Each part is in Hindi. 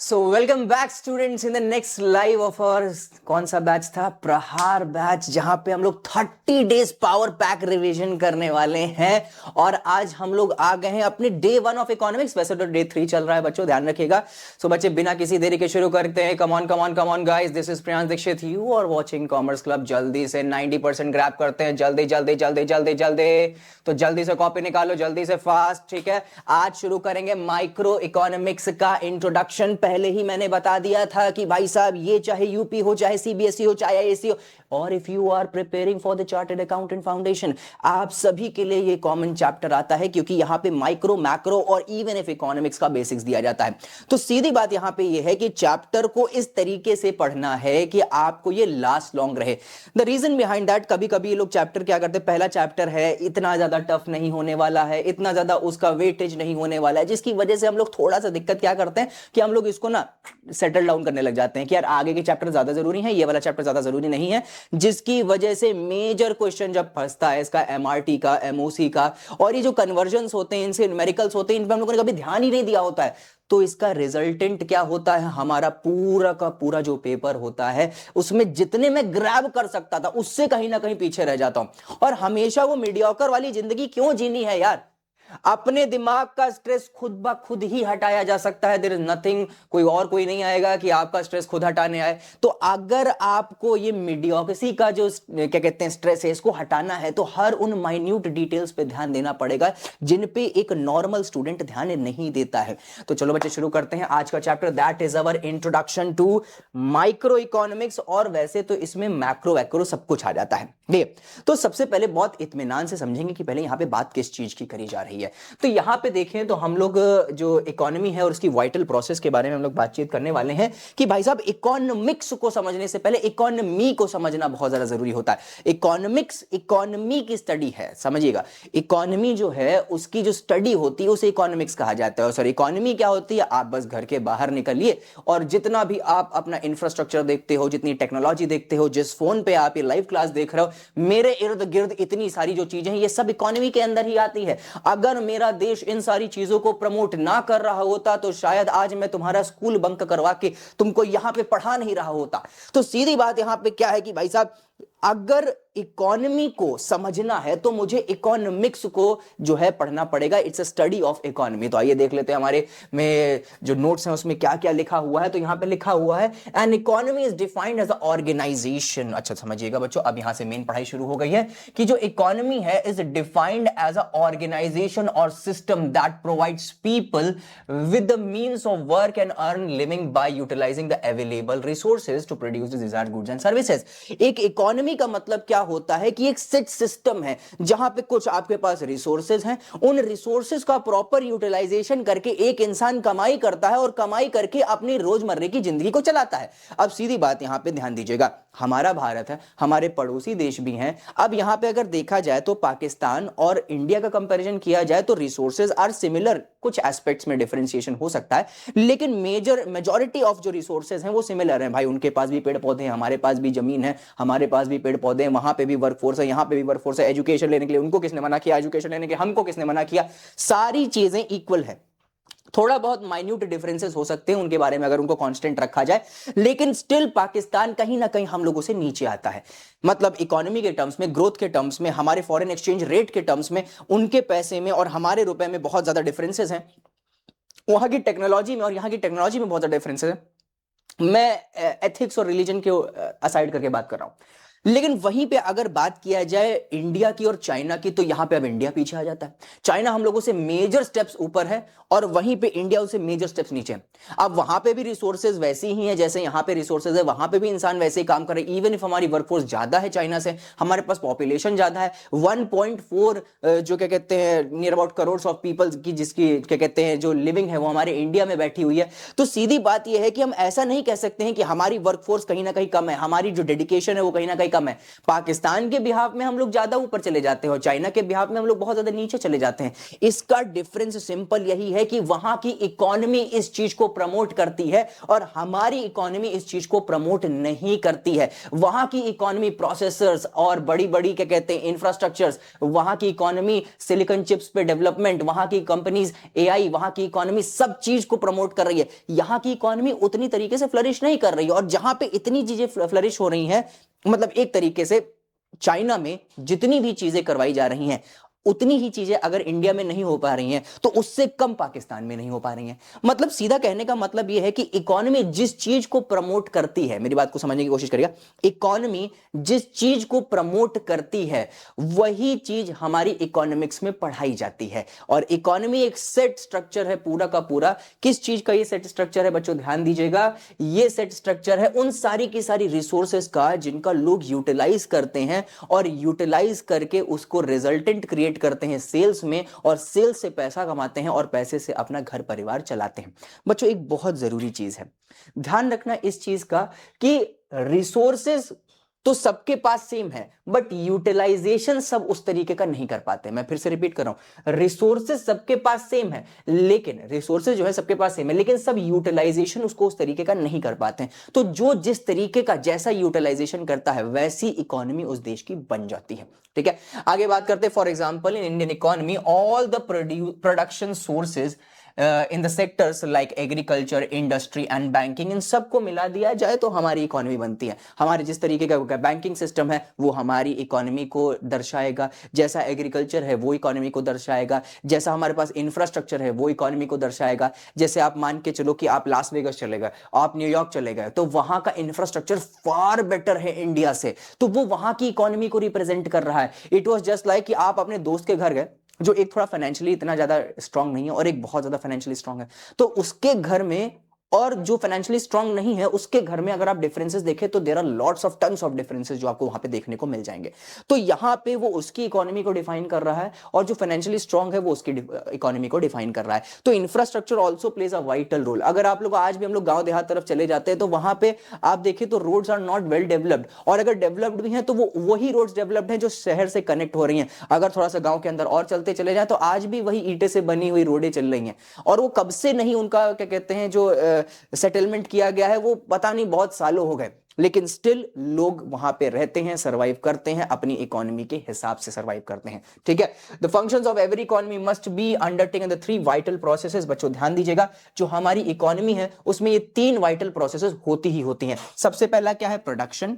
So welcome back students in the next live of our कौन सा बैच था? प्रहार बैच, जहां पे हम लोग 30 डेज पावर पैक रिवीजन करने वाले हैं। और आज हम लोग आ गए हैं अपने डे 1 ऑफ इकोनॉमिक्स। वैसे तो डे 3 चल रहा है बच्चों, ध्यान रखिएगा। सो बच्चे बिना किसी देरी के शुरू करते हैं। Come on guys, this is Priyansh Dixit, you are watching commerce club. जल्दी से 90% ग्रैब करते हैं, जल्दी जल्दी जल्दी जल्दी जल्दी। तो जल्दी से कॉपी निकालो, जल्दी से फास्ट, ठीक है। आज शुरू करेंगे माइक्रो इकोनॉमिक्स का इंट्रोडक्शन। पहले ही मैंने बता दिया था कि भाई साहब ये चाहे यूपी हो, चाहे सीबीएसई हो, चाहे आईएससी हो, और if you are preparing for the chartered accountant foundation, आप सभी के लिए ये कॉमन चैप्टर आता है, क्योंकि यहां पे माइक्रो, मैक्रो और इवन इफ इकोनॉमिक्स का बेसिक्स दिया जाता है। तो सीधी बात यहां पे ये है कि चैप्टर को इस तरीके से पढ़ना है कि आपको ये लास्ट लॉन्ग रहे। द रीजन बिहाइंड दैट, कभी कभी ये लोग चैप्टर क्या करते हैं, पहला चैप्टर है, इतना ज्यादा टफ नहीं होने वाला है, इतना ज्यादा उसका वेटेज नहीं होने वाला है, जिसकी वजह से हम लोग थोड़ा सा दिक्कत क्या करते हैं कि हम लोग इसको ना सेटल डाउन करने लग जाते हैं कि यार आगे के चैप्टर ज्यादा जरूरी है, ये वाला चैप्टर ज्यादा जरूरी नहीं है, जिसकी वजह से मेजर क्वेश्चन जब फंसता है इसका एमआरटी का, एमओसी का, और ये जो कन्वर्जन्स होते हैं, इनसे न्यूमेरिकल्स होते हैं, इन पे हम लोगों ने कभी ध्यान ही नहीं दिया होता है। तो इसका रिजल्टेंट क्या होता है, हमारा पूरा का पूरा जो पेपर होता है उसमें जितने मैं ग्रैब कर सकता था उससे कहीं ना कहीं पीछे रह जाता हूं। और हमेशा वो मीडियोकर वाली जिंदगी क्यों जीनी है यार? अपने दिमाग का स्ट्रेस खुद ब खुद ही हटाया जा सकता है। देयर इज नथिंग, कोई नहीं आएगा कि आपका स्ट्रेस खुद हटाने आए। तो अगर आपको ये मीडियोक्रेसी का जो क्या कहते हैं स्ट्रेस है, इसको हटाना है, तो हर उन माइन्यूट डिटेल्स पे ध्यान देना पड़ेगा जिन पे एक नॉर्मल स्टूडेंट ध्यान नहीं देता है। तो चलो बच्चे शुरू करते हैं आज का chapter, that is our introduction to microeconomics. और वैसे तो इसमें मैक्रो वैक्रो सब कुछ आ जाता है। तो सबसे पहले बहुत इत्मीनान से समझेंगे कि पहले यहां पे बात किस चीज की करी जा रही है। तो यहां पे देखें तो हम लोग जो इकोनॉमी है और उसकी वाइटल प्रोसेस के बारे में हम लोग बातचीत करने वाले हैं कि भाई साहब इकोनॉमिक्स को समझने से पहले इकोनॉमी को समझना बहुत ज्यादा जरूरी होता है। इकोनॉमिक्स इकोनॉमी की स्टडी है, समझिएगा। इकोनॉमी जो है उसकी जो स्टडी होती है उसे इकोनॉमिक्स कहा जाता है। सॉरी, इकोनॉमी क्या होती है? आप बस घर के बाहर निकलिए और जितना भी आप अपना इंफ्रास्ट्रक्चर देखते हो, जितनी टेक्नोलॉजी देखते हो, जिस फोन पे आप ये लाइव क्लास देख रहे हो, मेरे इर्द गिर्द इतनी सारी जो चीजें हैं, ये सब इकोनॉमी के अंदर ही आती है। अगर मेरा देश इन सारी चीजों को प्रमोट ना कर रहा होता तो शायद आज मैं तुम्हारा स्कूल बंक करवा के तुमको यहां पे पढ़ा नहीं रहा होता। तो सीधी बात यहां पे क्या है कि भाई साहब, अगर इकोनॉमी को समझना है तो मुझे इकोनॉमिक्स को जो है पढ़ना पड़ेगा। It's a study of economy. तो आइए देख लेते हैं हमारे में जो नोट्स हैं उसमें क्या क्या लिखा हुआ है। तो यहां पे लिखा हुआ है an economy is defined as a organization. अच्छा समझिएगा बच्चों, अब यहां से मेन पढ़ाई शुरू हो गई है कि जो इकोनॉमी है is defined as a organization और system that provides people with the means of work and earn living by utilizing the available resources to produce the desired goods and services. एक इकोनॉमी का मतलब क्या होता है कि एक सेट सिस्टम है जहां पे कुछ आपके पास रिसोर्सेज हैं, उन रिसोर्सेज का प्रॉपर यूटिलाइजेशन करके एक इंसान कमाई करता है और कमाई करके अपनी रोजमर्रे की जिंदगी को चलाता है। अब सीधी बात यहां पे ध्यान दीजिएगा, हमारा भारत है, हमारे पड़ोसी देश भी हैं। अब यहां पे अगर देखा जाए तो पाकिस्तान और इंडिया का कंपैरिजन किया जाए तो रिसोर्सेज आर सिमिलर, कुछ एस्पेक्ट्स में डिफरेंशिएशन हो सकता है, लेकिन मेजॉरिटी ऑफ जो रिसोर्सेज हैं वो सिमिलर हैं। भाई उनके पास भी पेड़ पौधे हैं, हमारे पास भी जमीन है, हमारे पास भी पेड़ पौधे हैं, वहां पे भी वर्कफोर्स है, यहां पे भी वर्कफोर्स है। एजुकेशन लेने के लिए उनको किसने मना किया, एजुकेशन लेने के हमको किसने मना किया? सारी चीजें इक्वल है। थोड़ा बहुत माइन्यूट डिफरेंसेस हो सकते हैं उनके बारे में अगर उनको कांस्टेंट रखा जाए, लेकिन स्टिल पाकिस्तान कहीं ना कहीं हम लोगों से नीचे आता है। मतलब इकोनॉमी के टर्म्स में, ग्रोथ के टर्म्स में, हमारे फॉरेन एक्सचेंज रेट के टर्म्स में, उनके पैसे में और हमारे रुपए में बहुत ज्यादा डिफरेंसेस हैं। वहां की टेक्नोलॉजी में और यहां की टेक्नोलॉजी में बहुत ज्यादा डिफरेंसेस है। मैं एथिक्स और रिलीजन के असाइड करके बात कर रहा हूं। लेकिन वहीं पे अगर बात किया जाए इंडिया की और चाइना की, तो यहां पे अब इंडिया पीछे आ जाता है। चाइना हम लोगों से मेजर स्टेप्स ऊपर है और वहीं पे इंडिया उससे मेजर स्टेप्स नीचे है। अब वहां पे भी रिसोर्सेज वैसे ही हैं जैसे यहां पे रिसोर्सेज है, वहां पे भी इंसान वैसे ही काम कर रहे हैं। इवन इफ हमारी वर्कफोर्स ज्यादा है चाइना से, हमारे पास पॉपुलेशन ज्यादा है, 1.4 जो क्या कहते हैं near about crore of people की, जिसकी क्या कहते हैं जो लिविंग है वो हमारे इंडिया में बैठी हुई है। तो सीधी बात यह है कि हम ऐसा नहीं कह सकते हैं कि हमारी वर्कफोर्स कहीं ना कहीं कम है, हमारी जो डेडिकेशन है वो कहीं ना कहीं सप्लाई कम है। पाकिस्तान के बिहाफ में हम लोग ज्यादा ऊपर चले जाते हैं और चाइना के बिहाफ में हम लोग बहुत ज्यादा नीचे चले जाते हैं। इसका डिफरेंस सिंपल यही है कि वहां की इकोनॉमी इस चीज को प्रमोट करती है और हमारी इकोनॉमी इस चीज को प्रमोट नहीं करती है। वहां की इकोनॉमी प्रोसेसर्स और बड़ी बड़ी क्या कहते हैं इंफ्रास्ट्रक्चर्स, वहां की इकोनॉमी सिलिकॉन चिप्स पे डेवलपमेंट, वहां की कंपनीज एआई, वहां की इकोनॉमी सब चीज को प्रमोट कर रही है। यहां की इकोनॉमी उतनी तरीके से फ्लरिश नहीं कर रही है। और जहां पे इतनी चीजें फ्लरिश हो रही हैं, मतलब एक तरीके से चाइना में जितनी भी चीजें करवाई जा रही हैं उतनी ही चीजें अगर इंडिया में नहीं हो पा रही हैं तो उससे कम पाकिस्तान में नहीं हो पा रही हैं। मतलब सीधा कहने का मतलब यह है कि इकोनॉमी जिस चीज को प्रमोट करती है, मेरी बात को समझने की कोशिश करिएगा, इकोनॉमी जिस चीज को प्रमोट करती है वही चीज हमारी इकोनॉमिक्स में पढ़ाई जाती है। और इकोनॉमी एक सेट स्ट्रक्चर है पूरा का पूरा। किस चीज का ये सेट स्ट्रक्चर है बच्चों, ध्यान दीजिएगा, ये सेट स्ट्रक्चर है उन सारी की सारी रिसोर्सेज का जिनका लोग यूटिलाइज करते हैं और यूटिलाइज करके उसको रिजल्टेंट क्रिएट करते हैं सेल्स में, और सेल्स से पैसा कमाते हैं और पैसे से अपना घर परिवार चलाते हैं। बच्चों एक बहुत जरूरी चीज है, ध्यान रखना इस चीज का कि रिसोर्सेज तो सबके पास सेम है बट यूटिलाइजेशन सब उस तरीके का नहीं कर पाते। मैं फिर से रिपीट कर रहा हूं, रिसोर्सेज सबके पास सेम है, लेकिन रिसोर्सेज जो है सबके पास सेम है लेकिन सब यूटिलाइजेशन उसको उस तरीके का नहीं कर पाते हैं। तो जो जिस तरीके का जैसा यूटिलाइजेशन करता है वैसी इकोनॉमी उस देश की बन जाती है। ठीक है, आगे बात करते हैं। For example in Indian economy all the production sources in the sectors like agriculture, industry and banking, इन सबको मिला दिया जाए तो हमारी इकोनॉमी बनती है। हमारे जिस तरीके का बैंकिंग सिस्टम है वो हमारी इकोनॉमी को दर्शाएगा, जैसा एग्रीकल्चर है वो इकोनॉमी को दर्शाएगा, जैसा हमारे पास इंफ्रास्ट्रक्चर है वो इकोनॉमी को दर्शाएगा। जैसे आप मान के चलो कि आप लास वेगस चले गए, आप न्यूयॉर्क चले गए, तो वहां का इंफ्रास्ट्रक्चर फार बेटर है इंडिया से, तो वो वहां की इकोनॉमी को रिप्रेजेंट कर रहा है। इट वॉज जस्ट लाइक कि आप अपने दोस्त के घर गए जो एक थोड़ा फाइनेंशियली इतना ज्यादा स्ट्रांग नहीं है और एक बहुत ज्यादा फाइनेंशियली स्ट्रांग है, तो उसके घर में और जो फाइनेंशियली स्ट्रांग नहीं है उसके घर में अगर आप डिफरेंसेस देखें तो there are lots of tons of differences जो आपको वहां पे देखने को मिल जाएंगे। तो यहां पे वो उसकी इकोनॉमी को डिफाइन कर रहा है और जो फाइनेंशियली स्ट्रांग है वो उसकी इकोनॉमी को डिफाइन कर रहा है। तो infrastructure also plays a vital role. अगर आप लोग आज भी हम लोग गांव देहात तरफ चले जाते हैं तो वहां पे आप देखिए तो roads are not well developed, और अगर डेवलप्ड भी हैं तो वो वही रोड्स डेवलप्ड हैं जो शहर से कनेक्ट हो रही हैं। अगर थोड़ा सा गांव के अंदर और चलते चले जाए तो आज भी वही ईंटे से बनी हुई रोडें चल रही हैं, और वो कब से नहीं उनका क्या कहते हैं जो सेटलमेंट किया गया है वो पता नहीं बहुत सालों हो गए, लेकिन स्टिल लोग वहां पे रहते हैं, सरवाइव करते हैं, अपनी इकोनॉमी के हिसाब से सरवाइव करते हैं। ठीक है, the functions of every economy must be undertaken the 3 vital processes. बच्चों ध्यान दीजिएगा, जो हमारी इकोनॉमी है उसमें ये 3 वाइटल प्रोसेसेस होती ही होती हैं। सबसे पहला क्या है, प्रोडक्शन,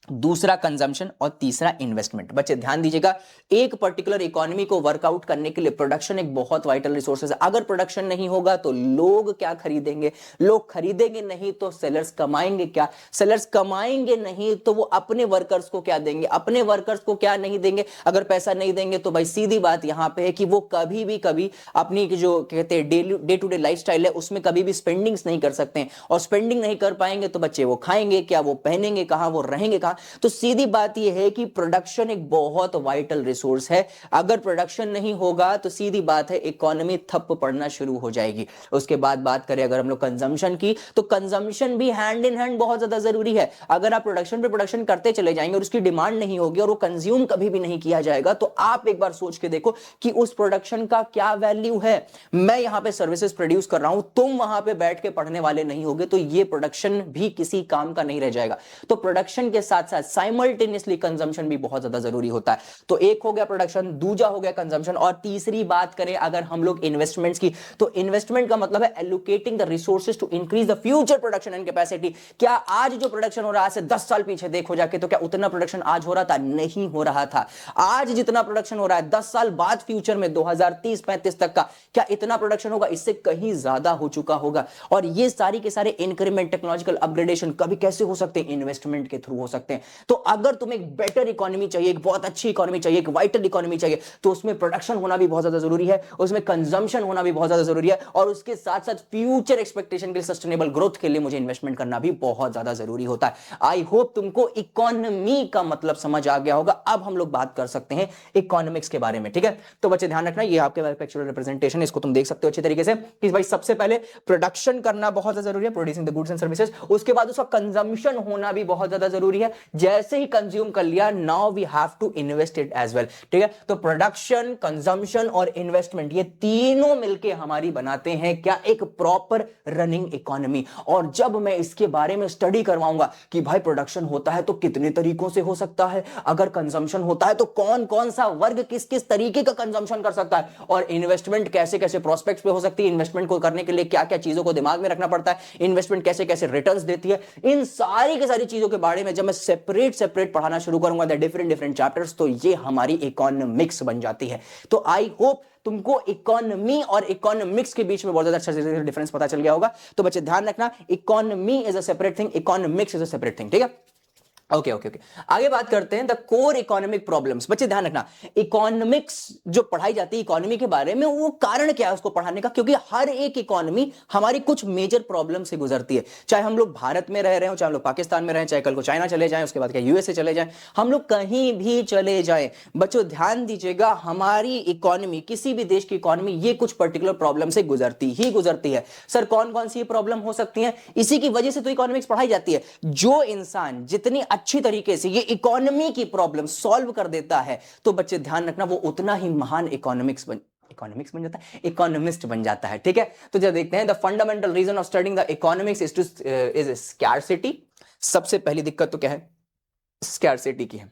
दूसरा कंजम्पशन और तीसरा इन्वेस्टमेंट। बच्चे ध्यान दीजिएगा, एक पर्टिकुलर इकोनॉमी को वर्कआउट करने के लिए प्रोडक्शन एक बहुत वाइटल रिसोर्सेज है। अगर प्रोडक्शन नहीं होगा तो लोग क्या खरीदेंगे, लोग खरीदेंगे नहीं तो सेलर्स कमाएंगे क्या, सेलर्स कमाएंगे नहीं तो वो अपने वर्कर्स को क्या देंगे, अपने वर्कर्स को क्या नहीं देंगे। अगर पैसा नहीं देंगे तो भाई सीधी बात यहां पे है कि वो कभी अपनी जो कहते हैं डे टू डे लाइफस्टाइल है उसमें कभी भी स्पेंडिंग्स नहीं कर सकते हैं, और स्पेंडिंग नहीं कर पाएंगे तो बच्चे वो खाएंगे क्या, वो पहनेंगे कहां, वो रहेंगे कहां। तो सीधी बात यह है कि प्रोडक्शन एक बहुत वाइटल रिसोर्स है। अगर प्रोडक्शन नहीं होगा तो सीधी बात है इकोनॉमी ठप पड़ना शुरू हो जाएगी। उसके बाद बात करें अगर हम लोग कंजम्पशन की, तो कंजम्पशन भी हैंड इन हैंड बहुत ज्यादा जरूरी है। अगर आप प्रोडक्शन पे प्रोडक्शन करते चले जाएंगे और उसकी डिमांड नहीं होगी और वो कंज्यूम कभी भी नहीं किया जाएगा, तो आप एक बार सोच के देखो कि उस प्रोडक्शन का क्या वैल्यू है। मैं यहां पे सर्विसेज प्रोड्यूस कर रहा हूं, तुम वहां पे बैठ के पढ़ने वाले नहीं होगे तो ये प्रोडक्शन भी किसी काम का नहीं रह जाएगा। तो प्रोडक्शन के साथ साथ साइमल्टेनियसली कंजम्पशन भी बहुत ज्यादा जरूरी होता है। तो एक हो गया प्रोडक्शन, दूसरा हो गया कंजम्पशन, और तीसरी बात करें अगर हम लोग इन्वेस्टमेंट्स की, तो इन्वेस्टमेंट का मतलब है allocating the resources to increase the future production and capacity. क्या आज जो प्रोडक्शन हो रहा है, आज से 10 साल पीछे देखो जाके, तो क्या उतना प्रोडक्शन आज हो रहा था? नहीं हो रहा था। आज जितना प्रोडक्शन हो रहा है 10 साल बाद फ्यूचर में 2030-35 तक का, क्या इतना प्रोडक्शन होगा? इससे कहीं ज्यादा हो चुका होगा। और ये सारी के सारे इंक्रीमेंट, टेक्नोलॉजिकल अपग्रेडेशन कभी कैसे हो सकते हैं? इन्वेस्टमेंट के थ्रू हो सकते हैं। तो अगर तुम्हें एक बेटर इकोनॉमी चाहिए, एक बहुत अच्छी इकोनॉमी चाहिए, एक वाइटल इकोनॉमी चाहिए, तो उसमें प्रोडक्शन होना भी बहुत ज्यादा जरूरी है, उसमें कंजम्पशन होना भी बहुत ज्यादा जरूरी है, और उसके साथ साथ फ्यूचर एक्सपेक्टेशन के लिए, सस्टेनेबल ग्रोथ के लिए मुझे इन्वेस्टमेंट करना भी बहुत ज्यादा जरूरी होता है। आई होप तुमको इकोनॉमी का मतलब समझ आ गया होगा। अब हम लोग बात कर सकते हैं इकोनॉमिक्स के बारे में। ठीक है, तो बच्चे ध्यान रखना, ये आपके फैक्चुअल रिप्रेजेंटेशन, इसको तुम देख सकते हो अच्छे तरीके से कि भाई सबसे पहले प्रोडक्शन करना बहुत ज्यादा जरूरी है, producing the goods and services. उसके बाद उसका कंजम्पशन होना भी बहुत ज्यादा जरूरी है, जैसे ही कंज्यूम कर लिया, now we have to invest it as well, ठीक है। तो प्रोडक्शन, कंजम्पशन और इन्वेस्टमेंट, ये तीनों मिलके हमारी बनाते हैं क्या, एक प्रॉपर रनिंग इकोनॉमी। और जब मैं इसके बारे में स्टडी करवाऊंगा कि भाई प्रोडक्शन होता है तो कितने तरीकों से हो सकता है, अगर कंजम्पशन होता है तो कौन कौन सा वर्ग किस किस तरीके का कंजम्पशन कर सकता है, और इन्वेस्टमेंट कैसे कैसे प्रोस्पेक्ट्स पे हो सकती है, इन्वेस्टमेंट को करने के लिए क्या क्या चीजों को दिमाग में रखना पड़ता है, इन्वेस्टमेंट कैसे कैसे रिटर्न्स देती है, इन सारी की सारी चीजों के बारे में जब मैं सेपरेट सेपरेट पढ़ाना शुरू करूंगा, द डिफरेंट डिफरेंट चैप्टर्स, तो ये हमारी इकोनॉमिक्स बन जाती है। तो आई होप तुमको इकोनॉमी और इकोनॉमिक्स के बीच में बहुत ज्यादा अच्छा से डिफरेंस पता चल गया होगा। तो बच्चे ध्यान रखना, economy is a separate thing, economics is a separate thing, ठीक है। ओके ओके ओके, आगे बात करते हैं द कोर इकोनॉमिक प्रॉब्लम्स। बच्चे ध्यान रखना, इकोनॉमिक्स जो पढ़ाई जाती है इकोनॉमी के बारे में, वो कारण क्या है उसको पढ़ाने का, क्योंकि हर एक इकोनॉमी हमारी कुछ मेजर प्रॉब्लम से गुजरती है। चाहे हम लोग भारत में रह रहे हो, चाहे हम लोग पाकिस्तान में रहें, चाहे कल को चाइना चले जाएं, उसके बाद क्या यूएसए चले जाएं, हम लोग कहीं भी चले जाएं, बच्चों ध्यान दीजिएगा, हमारी इकोनॉमी, किसी भी देश की इकोनॉमी, ये कुछ पर्टिकुलर प्रॉब्लम से गुजरती ही गुजरती है। सर कौन कौन सी प्रॉब्लम हो सकती है, इसी की वजह से तो इकोनॉमिक्स पढ़ाई जाती है। जो इंसान जितनी अच्छी तरीके से ये इकोनॉमी की प्रॉब्लम सॉल्व कर देता है, तो बच्चे ध्यान रखना, वो उतना ही महान इकोनॉमिक्स बन जाता है, इकोनॉमिस्ट बन जाता है, ठीक है। तो जब देखते हैं the fundamental reason of studying the economics is scarcity. सबसे पहली दिक्कत तो क्या है, स्कैरसिटी की है,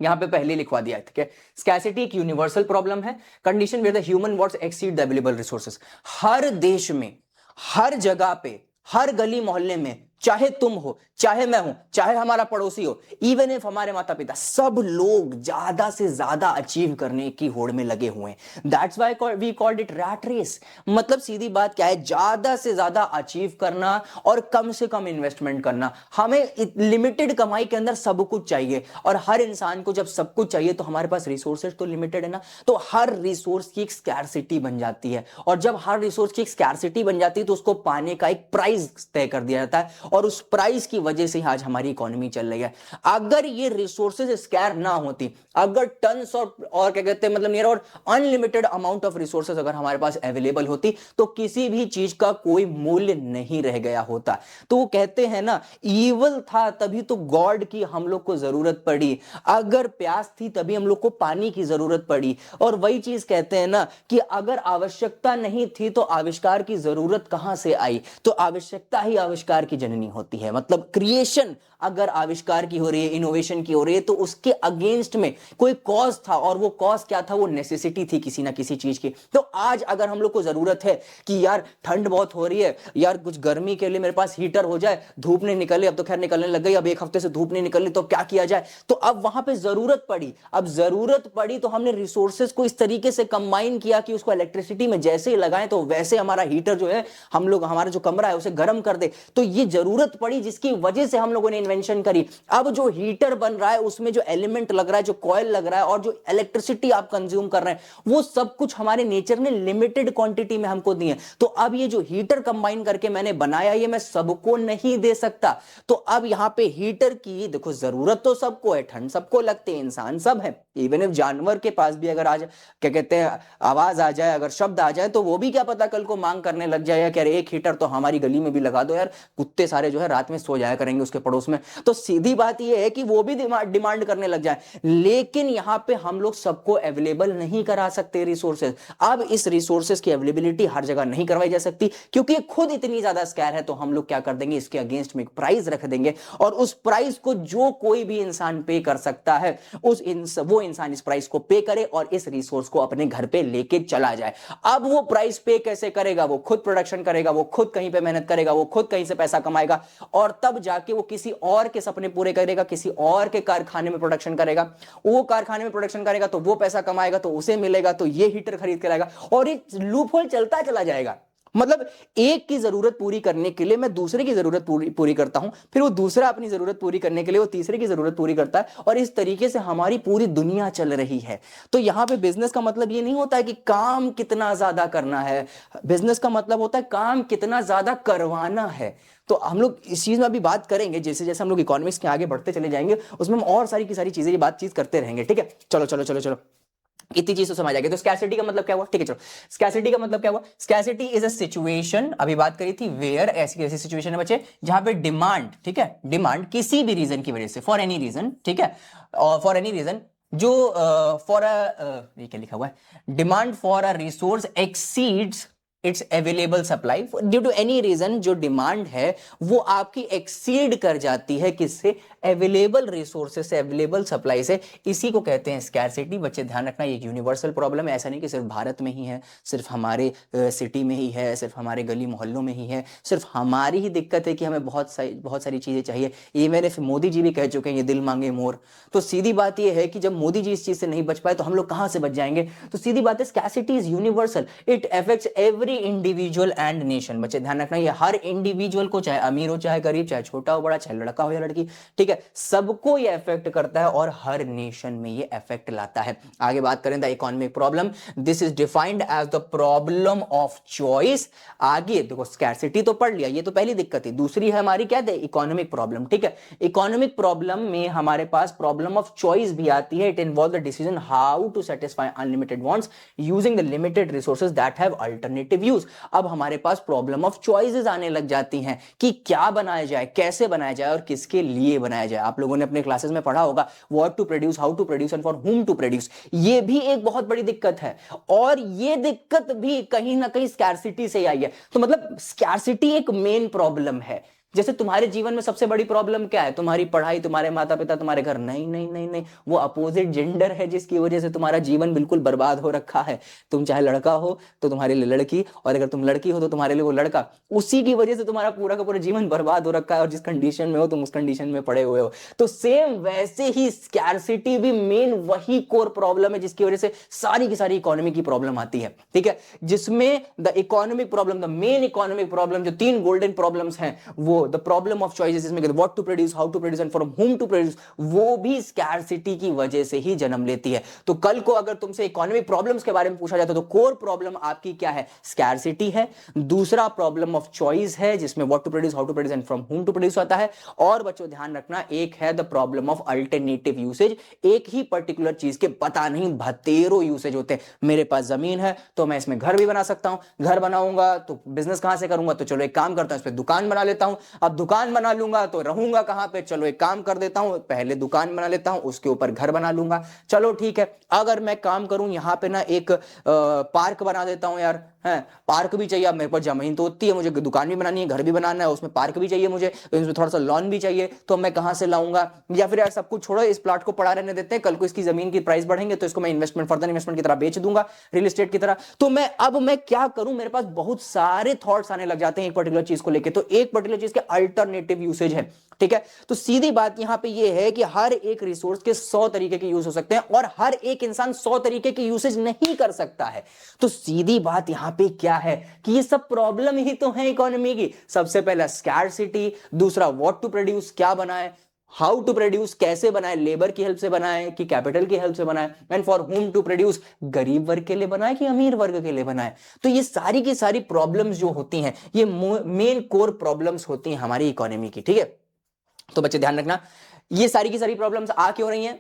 यहां पे पहले लिखवा दिया है, ठीक है। स्कैरसिटी एक यूनिवर्सल प्रॉब्लम है, condition where the human wants exceed the available resources. हर देश में, हर जगह पे, हर गली मोहल्ले में, चाहे तुम हो, चाहे मैं हूं, चाहे हमारा पड़ोसी हो, इवन इफ हमारे माता पिता, सब लोग ज्यादा से ज्यादा अचीव करने की होड़ में लगे हुए हैं। That's why we called it rat race. मतलब सीधी बात क्या है, ज्यादा से ज्यादा अचीव करना और कम से कम इन्वेस्टमेंट करना। हमें लिमिटेड कमाई के अंदर सब कुछ चाहिए, और हर इंसान को जब सब कुछ चाहिए तो हमारे पास रिसोर्सेज तो लिमिटेड है ना, तो हर रिसोर्स की एक स्कैरसिटी बन जाती है, और जब हर रिसोर्स की एक स्कैरसिटी बन जाती है तो उसको पाने का एक प्राइस तय कर दिया जाता है, और उस प्राइस की वजह से आज हमारी इकोनॉमी चल रही है। अगर ये रिसोर्सेज स्कैर ना होती, अगर टन्स और क्या कहते हैं, मतलब नियर और अनलिमिटेड अमाउंट ऑफ रिसोर्सेज अगर हमारे पास अवेलेबल होती, तो किसी भी चीज का कोई मूल्य नहीं रह गया होता। तो वो कहते हैं ना, ईवल था तभी तो गॉड की हम लोग को जरूरत पड़ी, अगर प्यास थी तभी हम लोग को पानी की जरूरत पड़ी। और वही चीज कहते हैं ना कि अगर आवश्यकता नहीं थी तो आविष्कार की जरूरत कहां से आई, तो आवश्यकता ही आविष्कार की जननी होती है। मतलब क्रिएशन अगर आविष्कार की हो रही है, इनोवेशन की हो रही है, तो उसके अगेंस्ट में कोई कॉज था, और वो कॉज क्या था, वो नेसेसिटी थी किसी ना किसी चीज की। तो आज अगर हम लोग को जरूरत है कि यार ठंड बहुत हो रही है, यार कुछ गर्मी के लिए मेरे पास हीटर हो जाए, धूप नहीं निकले, अब तो खैर निकलने लग गई, अब एक हफ्ते से धूप नहीं निकली, तो क्या किया जाए, तो अब वहां पे जरूरत पड़ी। अब जरूरत पड़ी तो हमने रिसोर्सेज को इस तरीके से कंबाइन किया कि उसको इलेक्ट्रिसिटी में जैसे ही लगाएं तो वैसे हमारा हीटर जो है, हम लोग, हमारा जो कमरा है उसे गर्म कर दे। तो ये जरूरत पड़ी जिसकी वजह से हम लोगों ने इन्वेंशन करी। अब जो हीटर बन रहा है उसमें जो एलिमेंट लग रहा है, जो कॉइल लग रहा है, और जो इलेक्ट्रिसिटी आप कंज्यूम कर रहे हैं, वो सब कुछ हमारे नेचर ने लिमिटेड क्वांटिटी में हमको दी है। तो अब ये जो हीटर कंबाइन करके मैंने बनाया, ये मैं सबको नहीं दे सकता। तो अब यहां पे हीटर की देखो, जरूरत तो सबको है, ठंड सबको लगती है, इंसान सब है, इवन इफ जानवर के पास भी अगर आज क्या कहते हैं आवाज आ जाए, अगर शब्द आ जाए, तो वो भी क्या पता कल को मांग करने लग जाए कि अरे एक हीटर तो हमारी गली में भी लगा दो यार, कुत्ते सारे जो है रात में सो जाया करेंगे उसके पड़ोस में। तो सीधी बात ये है कि वो भी डिमांड करने लग जाए। लेकिन यहां पे हम लोग सबको अवेलेबल नहीं करा सकते रिसोर्सेज। अब इस रिसोर्सेज की अवेलेबिलिटी हर जगह नहीं करवाई जा सकती, क्योंकि खुद इतनी ज्यादा स्कैर है। तो हम लोग क्या कर देंगे, इसके अगेंस्ट में एक प्राइस रख देंगे, और उस प्राइस को जो कोई भी इंसान पे कर सकता है, वो इंसान इस प्राइस को पे करे और इस रिसोर्स को अपने घर पे लेके चला जाए। अब वो प्राइस पे कैसे करेगा, वो खुद प्रोडक्शन करेगा, वो खुद कहीं पे मेहनत करेगा, वो खुद कहीं से पैसा कमाएगा, और तब जाके वो किसी और के सपने पूरे करेगा, किसी और के कारखाने में प्रोडक्शन करेगा। वो कारखाने में प्रोडक्शन करेगा तो वो पैसा कमाएगा, तो उसे मिलेगा, तो ये हीटर खरीद के लाएगा, और ये लूप होल चलता चला जाएगा। मतलब एक की जरूरत पूरी करने के लिए मैं दूसरे की जरूरत पूरी करता हूं, फिर वो दूसरा अपनी जरूरत पूरी करने के लिए वो तीसरे की जरूरत पूरी करता है, और इस तरीके से हमारी पूरी दुनिया चल रही है। तो यहां पे बिजनेस का मतलब ये नहीं होता है कि काम कितना ज्यादा करना है, बिजनेस का मतलब होता है काम कितना ज्यादा करवाना है। तो हम लोग इस चीज में अभी बात करेंगे, जैसे जैसे हम लोग इकोनॉमिक्स के आगे बढ़ते चले जाएंगे, उसमें हम और सारी की सारी चीजें बातचीत करते रहेंगे, ठीक है। चलो चलो चलो चलो, इतनी चीज तो समझ आ गई। तो स्कैरसिटी का मतलब क्या हुआ, ठीक है चलो, स्कैरसिटी का मतलब क्या हुआ, स्कैरसिटी इज अ सिचुएशन, अभी बात करी थी, वेयर, ऐसी ऐसी सिचुएशन है बच्चे जहां पे डिमांड, ठीक है, डिमांड किसी भी रीजन की वजह से, फॉर एनी रीजन, ठीक है, और फॉर एनी रीजन जो फॉर ये क्या लिखा हुआ है, demand for a resource exceeds its available supply, due to any reason जो डिमांड है वो आपकी एक्सीड कर जाती है किससे, अवेलेबल रिसोर्सेज से, अवेलेबल सप्लाई से, इसी को कहते हैं स्कैरसिटी। बच्चे ध्यान रखना ये एक यूनिवर्सल प्रॉब्लम है, ऐसा नहीं कि सिर्फ भारत में ही है, सिर्फ हमारे सिटी में ही है, सिर्फ हमारे गली मोहल्लों में ही है, सिर्फ हमारी ही दिक्कत है कि हमें बहुत सारी चीजें चाहिए। ये मेरे मोदी जी भी कह चुके हैं, ये दिल मांगे मोर। तो सीधी बात ये है कि जब मोदी जी इस चीज से नहीं बच पाए तो हम लोग कहां से बच जाएंगे। तो सीधी बात है scarcity is universal, it affects every individual and nation. बच्चे ध्यान रखना ये हर इंडिविजुअल को, चाहे अमीर हो चाहे गरीब, चाहे छोटा हो बड़ा, चाहे लड़का हो या लड़की, ठीक है, सबको ये अफेक्ट करता है और हर नेशन में ये अफेक्ट लाता है। आगे बात करें the economic problem, this is defined as the problem of choice. आगे देखो स्कैरसिटी तो पढ़ लिया, ये तो पहली दिक्कत है। दूसरी है हमारी क्या, इकोनॉमिक प्रॉब्लम, ठीक है। इकोनॉमिक प्रॉब्लम में हमारे पास प्रॉब्लम ऑफ चॉइस भी आती है। It involve the decision how to satisfy unlimited wants using the limited resources that have alternative use. अब हमारे पास प्रॉब्लम ऑफ चॉइसेस आने लग जाती हैं कि क्या बनाया जाए, कैसे बनाया जाए और किसके लिए बनाया जाए। आप लोगों ने अपने क्लासेस में पढ़ा होगा what to produce, how to produce and for whom to produce. ये भी एक बहुत बड़ी दिक्कत है और ये दिक्कत भी कहीं ना कहीं स्कैरसिटी से आई है। तो मतलब स्कैरसिटी एक मेन प्रॉब्लम है। जैसे तुम्हारे जीवन में सबसे बड़ी प्रॉब्लम क्या है, तुम्हारी पढ़ाई, तुम्हारे माता पिता, तुम्हारे घर, नहीं नहीं नहीं नहीं, वो अपोजिट जेंडर है जिसकी वजह से तुम्हारा जीवन बिल्कुल बर्बाद हो रखा है। तुम चाहे लड़का हो तो तुम्हारे लिए लड़की, और अगर तुम लड़की हो तो तुम्हारे लिए वो लड़का, उसी की वजह से तुम्हारा पूरा का पूरा जीवन बर्बाद हो रखा है और जिस कंडीशन में हो तुम उस कंडीशन में पड़े हुए हो। तो सेम वैसे ही स्कैरसिटी भी मेन वही कोर प्रॉब्लम है जिसकी वजह से सारी की सारी इकोनॉमी की प्रॉब्लम आती है, ठीक है। जिसमें the economic problem, the main economic problem, जो तीन गोल्डन प्रॉब्लम्स हैं, वो द प्रॉब्लम ऑफ चॉइसेस, इसमें what to produce, how to produce and from whom to produce, वो भी स्कैरसिटी की वजह से ही जन्म लेती है। तो कल को अगर तुमसे इकोनॉमिक प्रॉब्लम्स के बारे में पूछा जाता है तो कोर प्रॉब्लम आपकी क्या है, स्कैरसिटी है। दूसरा प्रॉब्लम ऑफ चॉइस है जिसमें what to produce, how to produce and from whom to produce आता है। और बच्चों ध्यान रखना एक है the problem of alternative usage, एक ही पर्टिकुलर चीज के पता नहीं बतेरों यूसेज होते हैं। मेरे पास जमीन है तो मैं इसमें घर भी बना सकता हूं, घर बनाऊंगा तो बिजनेस कहां से करूंगा, तो चलो एक काम करता हूं इस पे दुकान बना लेता हूं। अब दुकान बना लूंगा तो रहूंगा कहां पे, चलो एक काम कर देता हूं, पहले दुकान बना लेता हूं उसके ऊपर घर बना लूंगा। चलो ठीक है, अगर मैं काम करूं यहां पे ना एक पार्क बना देता हूं यार, है पार्क भी चाहिए। अब मेरे पास जमीन तो होती है, मुझे दुकान भी बनानी है, घर भी बनाना है, उसमें पार्क भी चाहिए मुझे, तो इसमें थोड़ा सा लॉन भी चाहिए, तो मैं कहां से लाऊंगा। या फिर यार सब कुछ छोड़ो, इस प्लॉट को पड़ा रहने देते हैं, कल को इसकी जमीन की प्राइस बढ़ेंगे तो इसको मैं इन्वेस्टमेंट, फर्दर इन्वेस्टमेंट की तरह बेच दूंगा, रियल एस्टेट की तरह। तो मैं क्या करूं, मेरे पास बहुत सारे थॉट्स आने लग जाते हैं एक पर्टिकुलर चीज को लेकर। तो एक पर्टिकुलर चीज के अल्टरनेटिव यूसेज है, ठीक है। तो सीधी बात यहां पे ये है कि हर एक रिसोर्स के 100 तरीके के यूज हो सकते हैं और हर एक इंसान 100 तरीके के यूसेज नहीं कर सकता है। तो सीधी बात यहां पे क्या है कि ये सब प्रॉब्लम ही तो है इकोनॉमी की। सबसे पहला स्कैरसिटी, दूसरा व्हाट टू प्रोड्यूस, क्या बनाए, हाउ टू प्रोड्यूस, कैसे बनाए, लेबर की हेल्प से बनाए कि कैपिटल की हेल्प से बनाए, and for whom to produce, गरीब वर्ग के लिए बनाए कि अमीर वर्ग के लिए बनाए। तो ये सारी की सारी प्रॉब्लम्स जो होती हैं ये मेन कोर प्रॉब्लम्स होती हैं हमारी इकोनॉमी की, ठीक है। तो बच्चे ध्यान रखना ये सारी की सारी प्रॉब्लम्स आ क्यों रही हैं,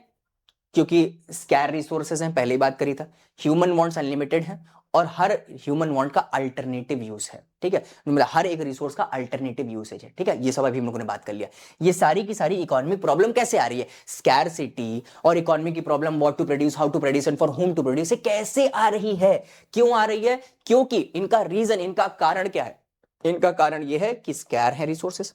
क्योंकि स्कैर रिसोर्सेज हैं, पहले ही बात करी था, ह्यूमन वांट्स अनलिमिटेड है और हर ह्यूमन वांट का अल्टरनेटिव यूज है, ठीक है। मतलब हर एक रिसोर्स का अल्टरनेटिव यूसेज है, ठीक है। ये सब अभी हम लोगों ने बात कर लिया। ये सारी की सारी इकोनॉमिक प्रॉब्लम कैसे आ रही है, स्कैरसिटी और इकोनॉमी की problem, what to produce, how to produce and for whom to produce, कैसे आ रही है, क्यों आ रही है, क्योंकि इनका रीजन, इनका कारण क्या है। इनका कारण यह है कि स्कैर है रिसोर्सेज,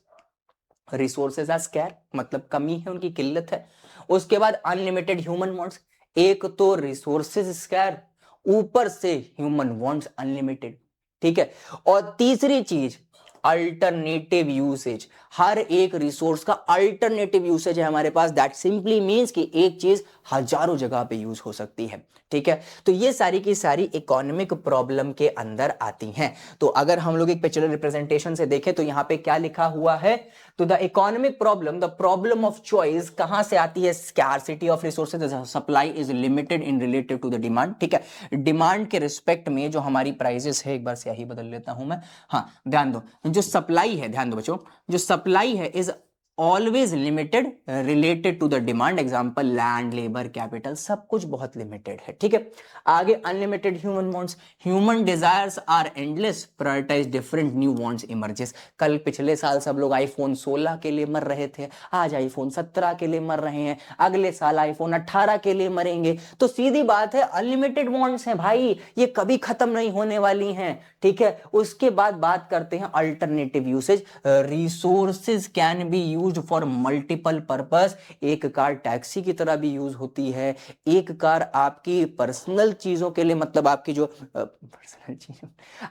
रिसोर्सेज आर स्कैर, मतलब कमी है, उनकी किल्लत है। उसके बाद अनलिमिटेड ह्यूमन वांट्स, एक तो रिसोर्सेज स्कैर, ऊपर से ह्यूमन वांट्स अनलिमिटेड, ठीक है। और तीसरी चीज अल्टरनेटिव यूसेज, हर एक रिसोर्स का अल्टरनेटिव यूसेज है हमारे पास। दैट सिंपली मींस कि एक चीज हजारों जगह पे यूज हो सकती है, ठीक है। तो ये सारी की सारी इकोनॉमिक प्रॉब्लम के अंदर आती हैं। तो अगर हम लोग एक पिक्चरल रिप्रेजेंटेशन से देखें तो यहां पे क्या लिखा हुआ है, तो the economic problem, the problem of choice कहां से आती है, scarcity of resources, supply is limited in relative to the demand, ठीक है। डिमांड के रिस्पेक्ट में जो हमारी प्राइजेस है, एक बार स्याही बदल लेता हूं मैं, हाँ ध्यान दो, जो सप्लाई है, ध्यान दो बच्चों, जो सप्लाई है is always limited related to the demand, example land, labour, capital, सब कुछ बहुत लिमिटेड है, ठीक है। आगे unlimited human wants, human desires are endless, prioritize different new wants emerges. कल पिछले साल सब लोग आईफोन 16 के लिए मर रहे थे, आज आईफोन 17 के लिए मर रहे हैं, अगले साल आईफोन 18 के लिए मरेंगे। तो सीधी बात है, अनलिमिटेड वांट्स हैं भाई, ये कभी खत्म नहीं होने वाली हैं, ठीक है। उसके बाद बात करते हैं alternative usage. Resources can be used for multiple purpose. एक कार टैक्सी की तरह भी यूज होती है, एक कार आपकी पर्सनल चीजों के लिए, मतलब आपकी जो पर्सनल चीज,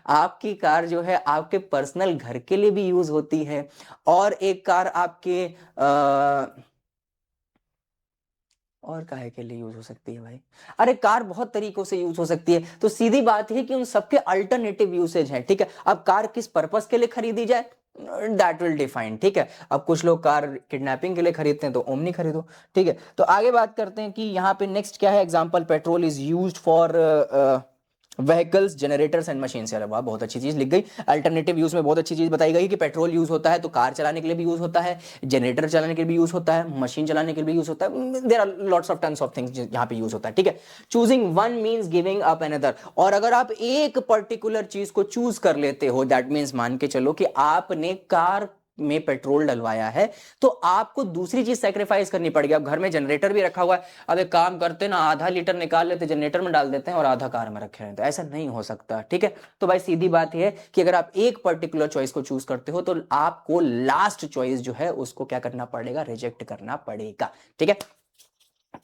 आपकी कार जो है आपके पर्सनल घर के लिए भी यूज होती है, और एक कार आपके और काहे के लिए यूज हो सकती है भाई? अरे कार बहुत तरीकों से यूज हो सकती है। तो सीधी बात है कि उन सबके अल्टरनेटिव यूसेज हैं, ठीक है। अब कार किस पर्पस के लिए खरीदी जाए, दैट विल डिफाइन, ठीक है। अब कुछ लोग कार किडनैपिंग के लिए खरीदते हैं, तो ओमनी खरीदो, ठीक है। तो आगे बात करते हैं कि यहाँ पे नेक्स्ट क्या है। Example, petrol is used for vehicles, generators and machine. से वाह, बहुत अच्छी चीज लिख गई। अल्टरनेटिव यूज में बहुत अच्छी चीज बताई गई कि पेट्रोल यूज होता है तो कार चलाने के लिए भी यूज होता है, जनरेटर चलाने के लिए भी यूज होता है, मशीन चलाने के लिए भी यूज होता है। There are lots of tons of things यहाँ पे यूज होता है, ठीक है। Choosing one means giving up another. और अगर आप एक पर्टिकुलर चीज को चूज कर लेते हो, दैट मीन्स मान के चलो कि आपने कार में पेट्रोल डलवाया है, तो आपको दूसरी चीज सेक्रीफाइस करनी पड़ेगी। अब घर में जनरेटर भी रखा हुआ है, अब एक काम करते ना, आधा लीटर निकाल लेते जनरेटर में डाल देते हैं और आधा कार में रखे रहते हैं। ऐसा नहीं हो सकता, ठीक है। तो भाई सीधी बात यह है कि अगर आप एक पर्टिकुलर चॉइस को चूज करते हो तो आपको लास्ट चॉइस जो है उसको क्या करना पड़ेगा, रिजेक्ट करना पड़ेगा, ठीक है।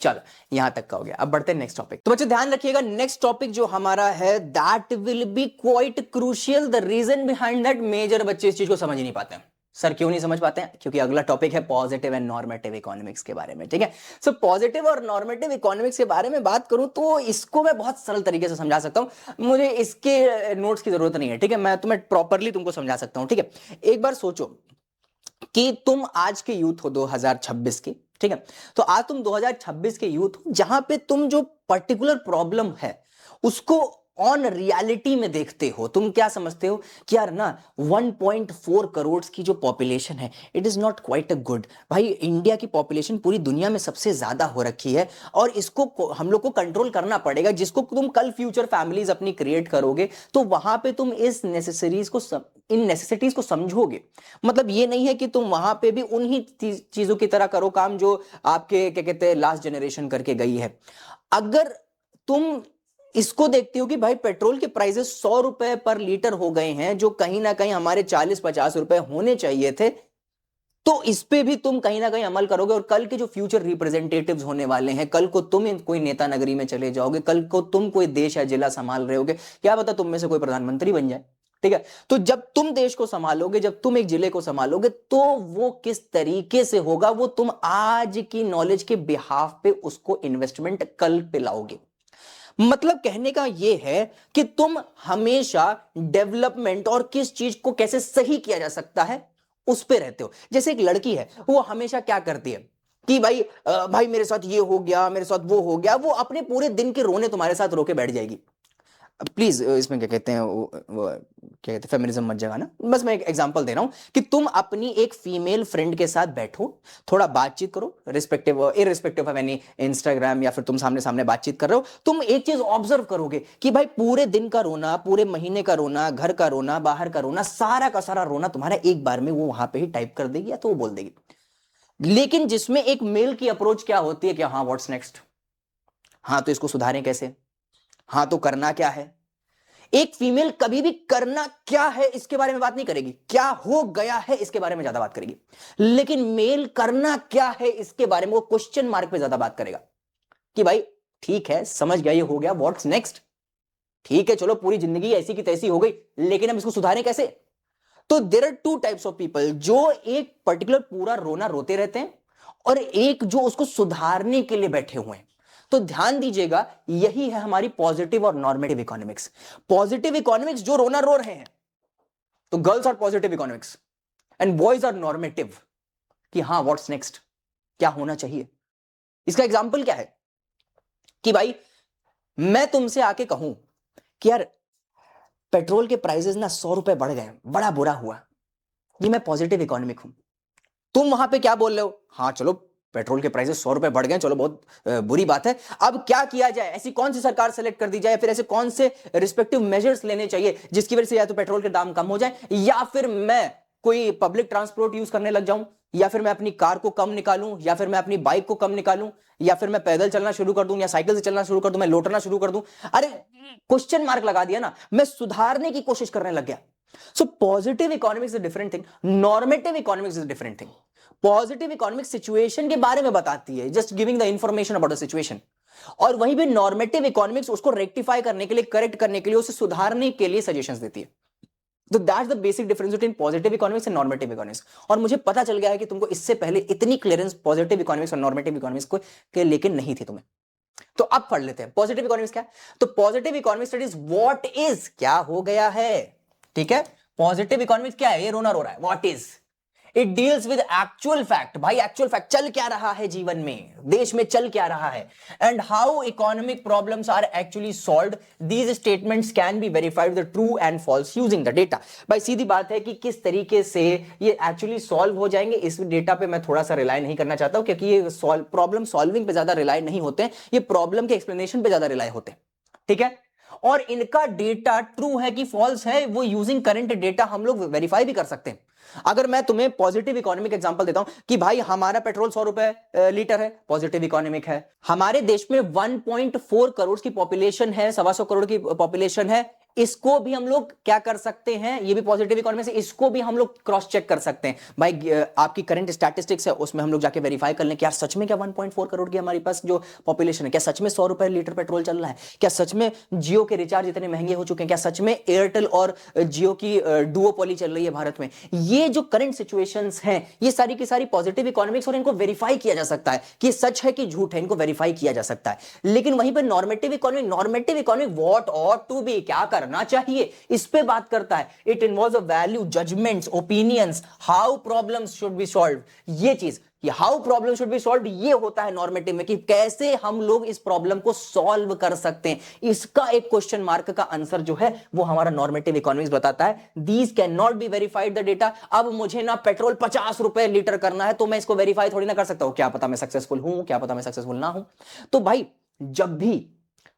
चलो यहां तक का हो गया, अब बढ़ते हैं नेक्स्ट टॉपिक। तो बच्चों ध्यान रखिएगा, नेक्स्ट टॉपिक जो हमारा है that will be quite crucial. The reason behind that, major बच्चे इस चीज को समझ ही नहीं पाते हैं। सर क्यों नहीं समझ पाते हैं? क्योंकि अगला टॉपिक है पॉजिटिव एंड नॉर्मेटिव इकोनॉमिक्स के बारे में, ठीक है। सो पॉजिटिव और नॉर्मेटिव इकोनॉमिक्स के बारे में बात करूं तो इसको मैं बहुत सरल तरीके से समझा सकता हूं, मुझे इसके नोट्स की जरूरत नहीं है, ठीक है। मैं तुम्हें प्रॉपरली तुमको समझा सकता हूं, ठीक है। एक बार सोचो कि तुम आज के यूथ हो 2026 के, ठीक है। तो आज तुम 2026 के यूथ हो, जहां पे तुम जो पर्टिकुलर प्रॉब्लम है उसको ऑन रियलिटी में देखते हो। तुम क्या समझते हो कि यार ना 1.4 करोड़ की जो पॉपुलेशन है, it is not quite a good. भाई इंडिया की पॉपुलेशन पूरी दुनिया में सबसे ज्यादा हो रखी है, और इसको हम लोग को कंट्रोल करना पड़ेगा। जिसको तुम कल फ्यूचर फैमिलीज अपनी क्रिएट करोगे, तो वहां पे तुम इस नेसेसरीज को इन नेसेसिटीज को समझोगे। मतलब ये नहीं है कि तुम वहां पे भी उन्हीं चीजों की तरह करो काम जो आपके क्या कहते हैं लास्ट जनरेशन करके गई है। अगर तुम इसको देखते हो कि भाई पेट्रोल के प्राइसेस 100 रुपए पर लीटर हो गए हैं, जो कहीं ना कहीं हमारे 40-50 रुपए होने चाहिए थे, तो इस पे भी तुम कहीं ना कहीं अमल करोगे। और कल के जो फ्यूचर रिप्रेजेंटेटिव्स होने वाले हैं, कल को तुम कोई नेता नगरी में चले जाओगे, कल को तुम कोई देश या जिला संभाल रहे होगे, क्या पता तुम में से कोई प्रधानमंत्री बन जाए, ठीक है। तो जब तुम देश को संभालोगे, जब तुम एक जिले को संभालोगे, तो वो किस तरीके से होगा, वो तुम आज की नॉलेज के बिहाफ पे उसको इन्वेस्टमेंट कल पे लाओगे। मतलब कहने का यह है कि तुम हमेशा डेवलपमेंट और किस चीज को कैसे सही किया जा सकता है उस पे रहते हो। जैसे एक लड़की है, वो हमेशा क्या करती है कि भाई भाई मेरे साथ ये हो गया, मेरे साथ वो हो गया, वो अपने पूरे दिन के रोने तुम्हारे साथ रो के बैठ जाएगी। प्लीज इसमें क्या कहते हैं वो क्या कहते हैं, फेमिनिज्म मत जगाना। बस मैं एक एग्जांपल दे रहा हूं कि तुम अपनी एक फीमेल फ्रेंड के साथ बैठो, थोड़ा बातचीत करो, respective irrespective of any Instagram या फिर तुम सामने सामने बातचीत कर रहे हो, तुम एक चीज ऑब्जर्व करोगे कि भाई पूरे दिन का रोना, पूरे महीने का रोना, घर का रोना, बाहर का रोना, सारा का सारा रोना तुम्हारा एक बार में वो वहां पे ही टाइप कर देगी या तो वो बोल देगी। लेकिन जिसमें एक मेल की अप्रोच क्या होती है कि हाँ व्हाट्स नेक्स्ट, हाँ तो इसको सुधारें कैसे, हाँ तो करना क्या है। एक फीमेल कभी भी करना क्या है इसके बारे में बात नहीं करेगी, क्या हो गया है इसके बारे में ज्यादा बात करेगी। लेकिन मेल करना क्या है इसके बारे में वो क्वेश्चन मार्क पे ज्यादा बात करेगा कि भाई ठीक है समझ गया, ये हो गया, व्हाट्स नेक्स्ट। ठीक है चलो पूरी जिंदगी ऐसी की तैसी हो गई, लेकिन हम इसको सुधारें कैसे। तो there are two types of people, जो एक पर्टिकुलर पूरा रोना रोते रहते हैं, और एक जो उसको सुधारने के लिए बैठे हुए हैं। तो ध्यान दीजिएगा, यही है हमारी पॉजिटिव और नॉर्मेटिव इकोनॉमिक्स। पॉजिटिव इकोनॉमिक्स जो रोना रो रहे हैं, तो girls are positive economics and boys are normative, कि हाँ व्हाट्स नेक्स्ट, क्या होना चाहिए। इसका एग्जाम्पल क्या है कि भाई मैं तुमसे आके कहूं कि यार पेट्रोल के प्राइसेस ना 100 रुपए बढ़ गए, बड़ा बुरा हुआ, ये मैं पॉजिटिव इकोनॉमिक हूं। तुम वहां पे क्या बोल रहे हो, हाँ चलो पेट्रोल के प्राइसेस 100 रुपए बढ़ गए, चलो बहुत बुरी बात है, अब क्या किया जाए, ऐसी कौन सी सरकार सेलेक्ट कर दी जाए, फिर ऐसे कौन से रिस्पेक्टिव मेजर्स लेने चाहिए जिसकी वजह से या तो पेट्रोल के दाम कम हो जाए, या फिर मैं कोई पब्लिक ट्रांसपोर्ट यूज करने लग जाऊं, या फिर मैं अपनी कार को कम निकालूं, या फिर मैं अपनी बाइक को कम निकालूं, या फिर मैं पैदल चलना शुरू कर दूं, या साइकिल से चलना शुरू कर दूं, मैं लौटना शुरू कर दूं। अरे क्वेश्चन मार्क लगा दिया ना, मैं सुधारने की कोशिश करने लग गया। So positive economics is a different thing, normative economics is a different thing. Positive economics situation के बारे में बताती है, just giving the information about the situation, और वहीं पे नॉर्मेटिव इकोनॉमिक्स उसको रेक्टिफाई करने के लिए, करेक्ट करने के लिए, उसे सुधारने के लिए सजेशंस देती है। तो that's the basic difference between positive economics and normative economics. और मुझे पता चल गया है कि तुमको इससे पहले इतनी क्लियरेंस पॉजिटिव इकोनॉमिक्स और नॉर्मेटिव इकोनॉमिक्स को के लेकिन नहीं थी तुम्हें। तो अब पढ़ लेते हैं पॉजिटिव इकोनॉमिक्स क्या है। तो positive economics studies what is, क्या हो गया है, ठीक है। पॉजिटिव इकोनॉमिक्स क्या है, ये रोना रो रहा है, what is, it deals with actual fact. भाई एक्चुअल फैक्ट, चल क्या रहा है जीवन में, देश में चल क्या रहा है, and how economic problems are actually solved. These statements can be verified the true and false using the data. भाई सीधी बात है कि किस तरीके से ये एक्चुअली सॉल्व हो जाएंगे, इस डेटा पे मैं थोड़ा सा रिलाई नहीं करना चाहता हूं, क्योंकि ये प्रॉब्लम सॉल्विंग पे ज्यादा रिलाई नहीं होते हैं, ये प्रॉब्लम के एक्सप्लेनेशन पे ज्यादा रिलाई होते हैं, ठीक है। और इनका डेटा ट्रू है कि फॉल्स है, वो यूजिंग करंट डेटा हम लोग वेरीफाई भी कर सकते हैं। अगर मैं तुम्हें पॉजिटिव इकोनॉमिक एग्जांपल देता हूं कि भाई हमारा पेट्रोल 100 रुपए लीटर है, पॉजिटिव इकोनॉमिक है। हमारे देश में 1.4 करोड़ की पॉपुलेशन है, 125 करोड़ की पॉपुलेशन है, इसको भी हम लोग क्या कर सकते हैं, ये भी पॉजिटिव इकोनॉमी से, इसको भी हम लोग क्रॉस चेक कर सकते हैं। भाई आपकी करंट स्टैटिस्टिक्स है, उसमें हम लोग जाके वेरीफाई कर लें क्या सच में क्या 1.4 करोड़ की हमारे पास जो पॉपुलेशन है, क्या सच में 100 रुपए लीटर पेट्रोल चल रहा है, क्या सच में जियो के रिचार्ज इतने महंगे हो चुके हैं, क्या सच में एयरटेल और जियो की डुओपोली चल रही है भारत में। ये जो करंट सिचुएशंस हैं, ये सारी की सारी पॉजिटिव इकोनॉमिक्स, और इनको वेरीफाई किया जा सकता है कि सच है कि झूठ है, इनको वेरीफाई किया जा सकता है। लेकिन वहीं पर normative economic what ought to be, क्या करना चाहिए, इस पे बात करता है। It involves a value, judgments, opinions, how problems should be solved. ये चीज कि how problem should be solved, ये होता है नॉर्मेटिव में, कि कैसे हम लोग इस प्रॉब्लम को सॉल्व कर सकते हैं। इसका एक क्वेश्चन मार्क का आंसर जो है वो हमारा नॉर्मेटिव इकोनॉमिक्स बताता है। These can not be verified the data. अब मुझे ना पेट्रोल 50 रुपए लीटर करना है तो मैं इसको वेरीफाई थोड़ी ना कर सकता हूं, क्या पता मैं सक्सेसफुल हूं, क्या पता मैं सक्सेसफुल ना हूं। तो भाई जब भी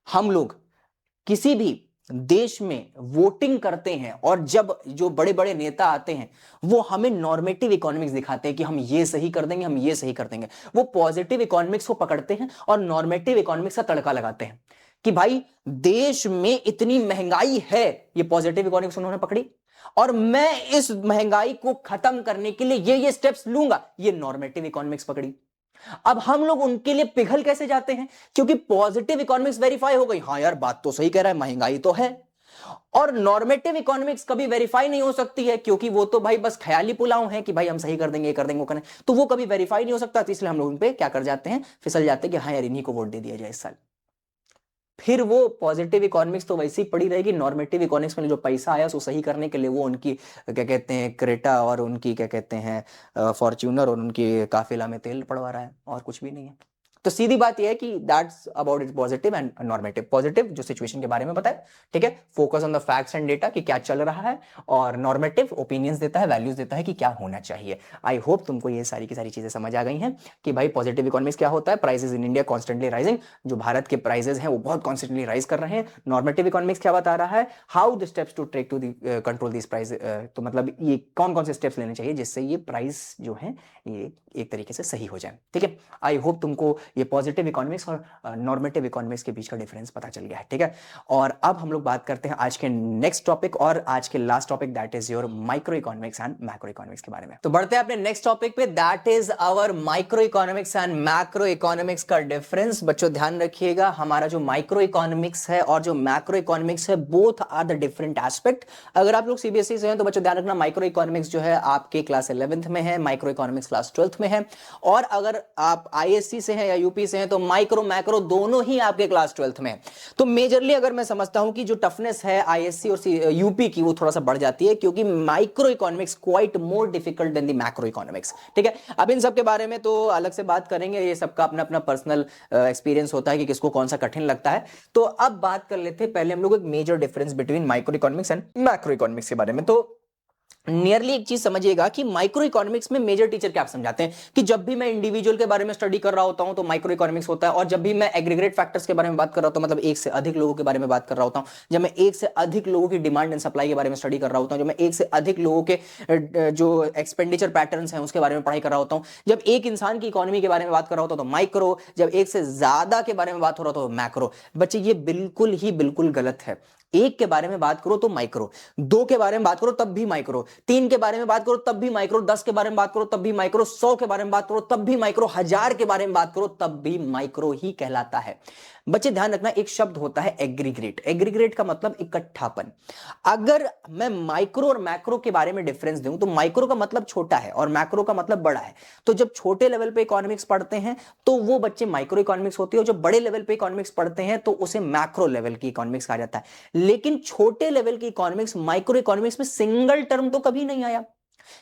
हम लोग किसी भी देश में वोटिंग करते हैं, और जब जो बड़े बड़े नेता आते हैं वो हमें नॉर्मेटिव इकोनॉमिक्स दिखाते हैं कि हम ये सही कर देंगे, हम ये सही कर देंगे, वो पॉजिटिव इकोनॉमिक्स को पकड़ते हैं और नॉर्मेटिव इकोनॉमिक्स का तड़का लगाते हैं कि भाई देश में इतनी महंगाई है, ये पॉजिटिव इकोनॉमिक्स उन्होंने पकड़ी, और मैं इस महंगाई को खत्म करने के लिए ये स्टेप्स लूंगा, ये नॉर्मेटिव इकोनॉमिक्स पकड़ी। अब हम लोग उनके लिए पिघल कैसे जाते हैं, क्योंकि पॉजिटिव इकोनॉमिक्स वेरीफाई हो गई, हाँ यार बात तो सही कह रहा है, महंगाई तो है। और नॉर्मेटिव इकोनॉमिक्स कभी वेरीफाई नहीं हो सकती है, क्योंकि वो तो भाई बस ख्याली पुलाव है कि भाई हम सही कर देंगे, ये कर देंगे, वो करें, तो वो कभी वेरीफाई नहीं हो सकता। तो इसलिए हम लोग उन पे क्या कर जाते हैं, फिसल जाते हैं कि हाँ यार इन्हीं को वोट दे दिया जाए इस साल। फिर वो पॉजिटिव इकोनॉमिक्स तो वैसे ही पड़ी रहेगी, नॉर्मेटिव इकोनॉमिक्स में जो पैसा आया उसको सही करने के लिए वो उनकी क्या कहते हैं क्रेटा और उनकी क्या कहते हैं फॉर्च्यूनर और उनकी काफिला में तेल पड़वा रहा है, और कुछ भी नहीं है। तो सीधी बात यह है कि that's about it positive and normative. Positive जो सिचुएशन के बारे में बताए, ठीक है, focus on the facts and data कि क्या चल रहा है, और नॉर्मेटिव ओपिनियंस देता है, वैल्यूज देता है कि क्या होना चाहिए। आई होप तुमको ये सारी की सारी चीजें समझ आ गई हैं कि भाई पॉजिटिव इकोनॉमिक्स क्या होता है, prices in India constantly rising, जो भारत के प्राइसेस हैं वो बहुत कॉन्स्टेंटली राइज कर रहे हैं। नॉर्मेटिव इकोनॉमिक्स क्या बता रहा है, how the steps to take to control this price, तो मतलब ये कौन कौन से स्टेप्स लेने चाहिए जिससे ये प्राइस जो है ये एक तरीके से सही हो जाए, ठीक है। आई होप तुमको ये पॉजिटिव इकोनॉमिक्स और नॉर्मेटिव इकोनॉमिक्स के बीच का डिफरेंस पता चल गया है, ठीक है। और अब हम लोग बात करते हैं आज के नेक्स्ट टॉपिक और आज के last topic, that is your micro economics and macro economics के बारे में। तो बढ़ते हैं अपने नेक्स्ट टॉपिक पे, that is our micro economics and macro economics का डिफरेंस। बच्चों ध्यान रखिएगा, हमारा जो माइक्रो इकोनॉमिक्स है और जो मैक्रो इकोनॉमिक्स है, both are the different aspect. अगर आप लोग सीबीएसई से हैं तो बच्चों ध्यान रखना, माइक्रो इकोनॉमिक्स जो है आपके क्लास 11th में है, माइक्रो इकोनॉमिक्स क्लास 12th में है। और अगर आप आईएससी से हैं या यूपी से हैं तो माइक्रो मैक्रो दोनों ही आपके क्लास 12th में। तो मेजरली अगर मैं समझता हूं कि जो टफनेस है आईएससी और यूपी की वो थोड़ा सा बढ़ जाती है, क्योंकि micro economics quite more difficult than the macro economics, ठीक है। अब इन सब के बारे में तो अलग से बात करेंगे, ये सबका अपना अपना पर्सनल एक्सपीरियंस होता है कि किसको कौन सा कठिन लगता है। तो अब बात कर लेते हैं पहले हम लोग एक major difference between micro economics and macro economics के बारे में। तो नियरली एक चीज समझिएगा कि माइक्रो इकोनॉमिक्स में मेजर टीचर क्या आप समझाते हैं कि जब भी मैं इंडिविजुअल के बारे में स्टडी कर रहा होता हूं तो माइक्रो इकोनॉमिक्स होता है, और जब भी मैं एग्रीगेट फैक्टर्स के बारे में बात कर रहा होता हूं, मतलब एक से अधिक लोगों के बारे में बात कर रहा होता हूं, जब मैं एक से अधिक लोगों की डिमांड एंड सप्लाई के बारे में स्टडी कर रहा होता हूं, जब मैं एक से अधिक लोगों के जो एक्सपेंडिचर पैटर्न्स हैं उसके बारे में पढ़ाई कर रहा होता हूं, जब एक इंसान की इकोनॉमी के बारे में बात कर रहा होता हूं तो माइक्रो, जब एक से ज्यादा के बारे में बात हो रहा होता तो मैक्रो। बच्चे ये बिल्कुल गलत है। एक के बारे में बात करो तो माइक्रो, दो के बारे में बात करो तब भी माइक्रो, तीन के बारे में बात करो तब भी माइक्रो, 10 के बारे में बात करो तब भी माइक्रो, 100 के बारे में बात करो तब भी माइक्रो, 1000 के बारे में बात करो तब भी माइक्रो ही कहलाता है। बच्चे ध्यान रखना, एक शब्द होता है एग्रीग्रेट। एग्रीग्रेट का मतलब इकट्ठापन। अगर मैं माइक्रो और मैक्रो के बारे में डिफरेंस दूं तो माइक्रो का मतलब छोटा है और मैक्रो का मतलब बड़ा है। तो जब छोटे लेवल पे इकोनॉमिक्स पढ़ते हैं तो वो बच्चे माइक्रो इकोनॉमिक्स होती है, और जब बड़े लेवल पे इकोनॉमिक्स पढ़ते हैं तो उसे मैक्रो लेवल की इकोनॉमिक्स कहा जाता है। लेकिन छोटे लेवल की इकोनॉमिक्स, माइक्रो इकोनॉमिक्स में सिंगल टर्म तो कभी नहीं आया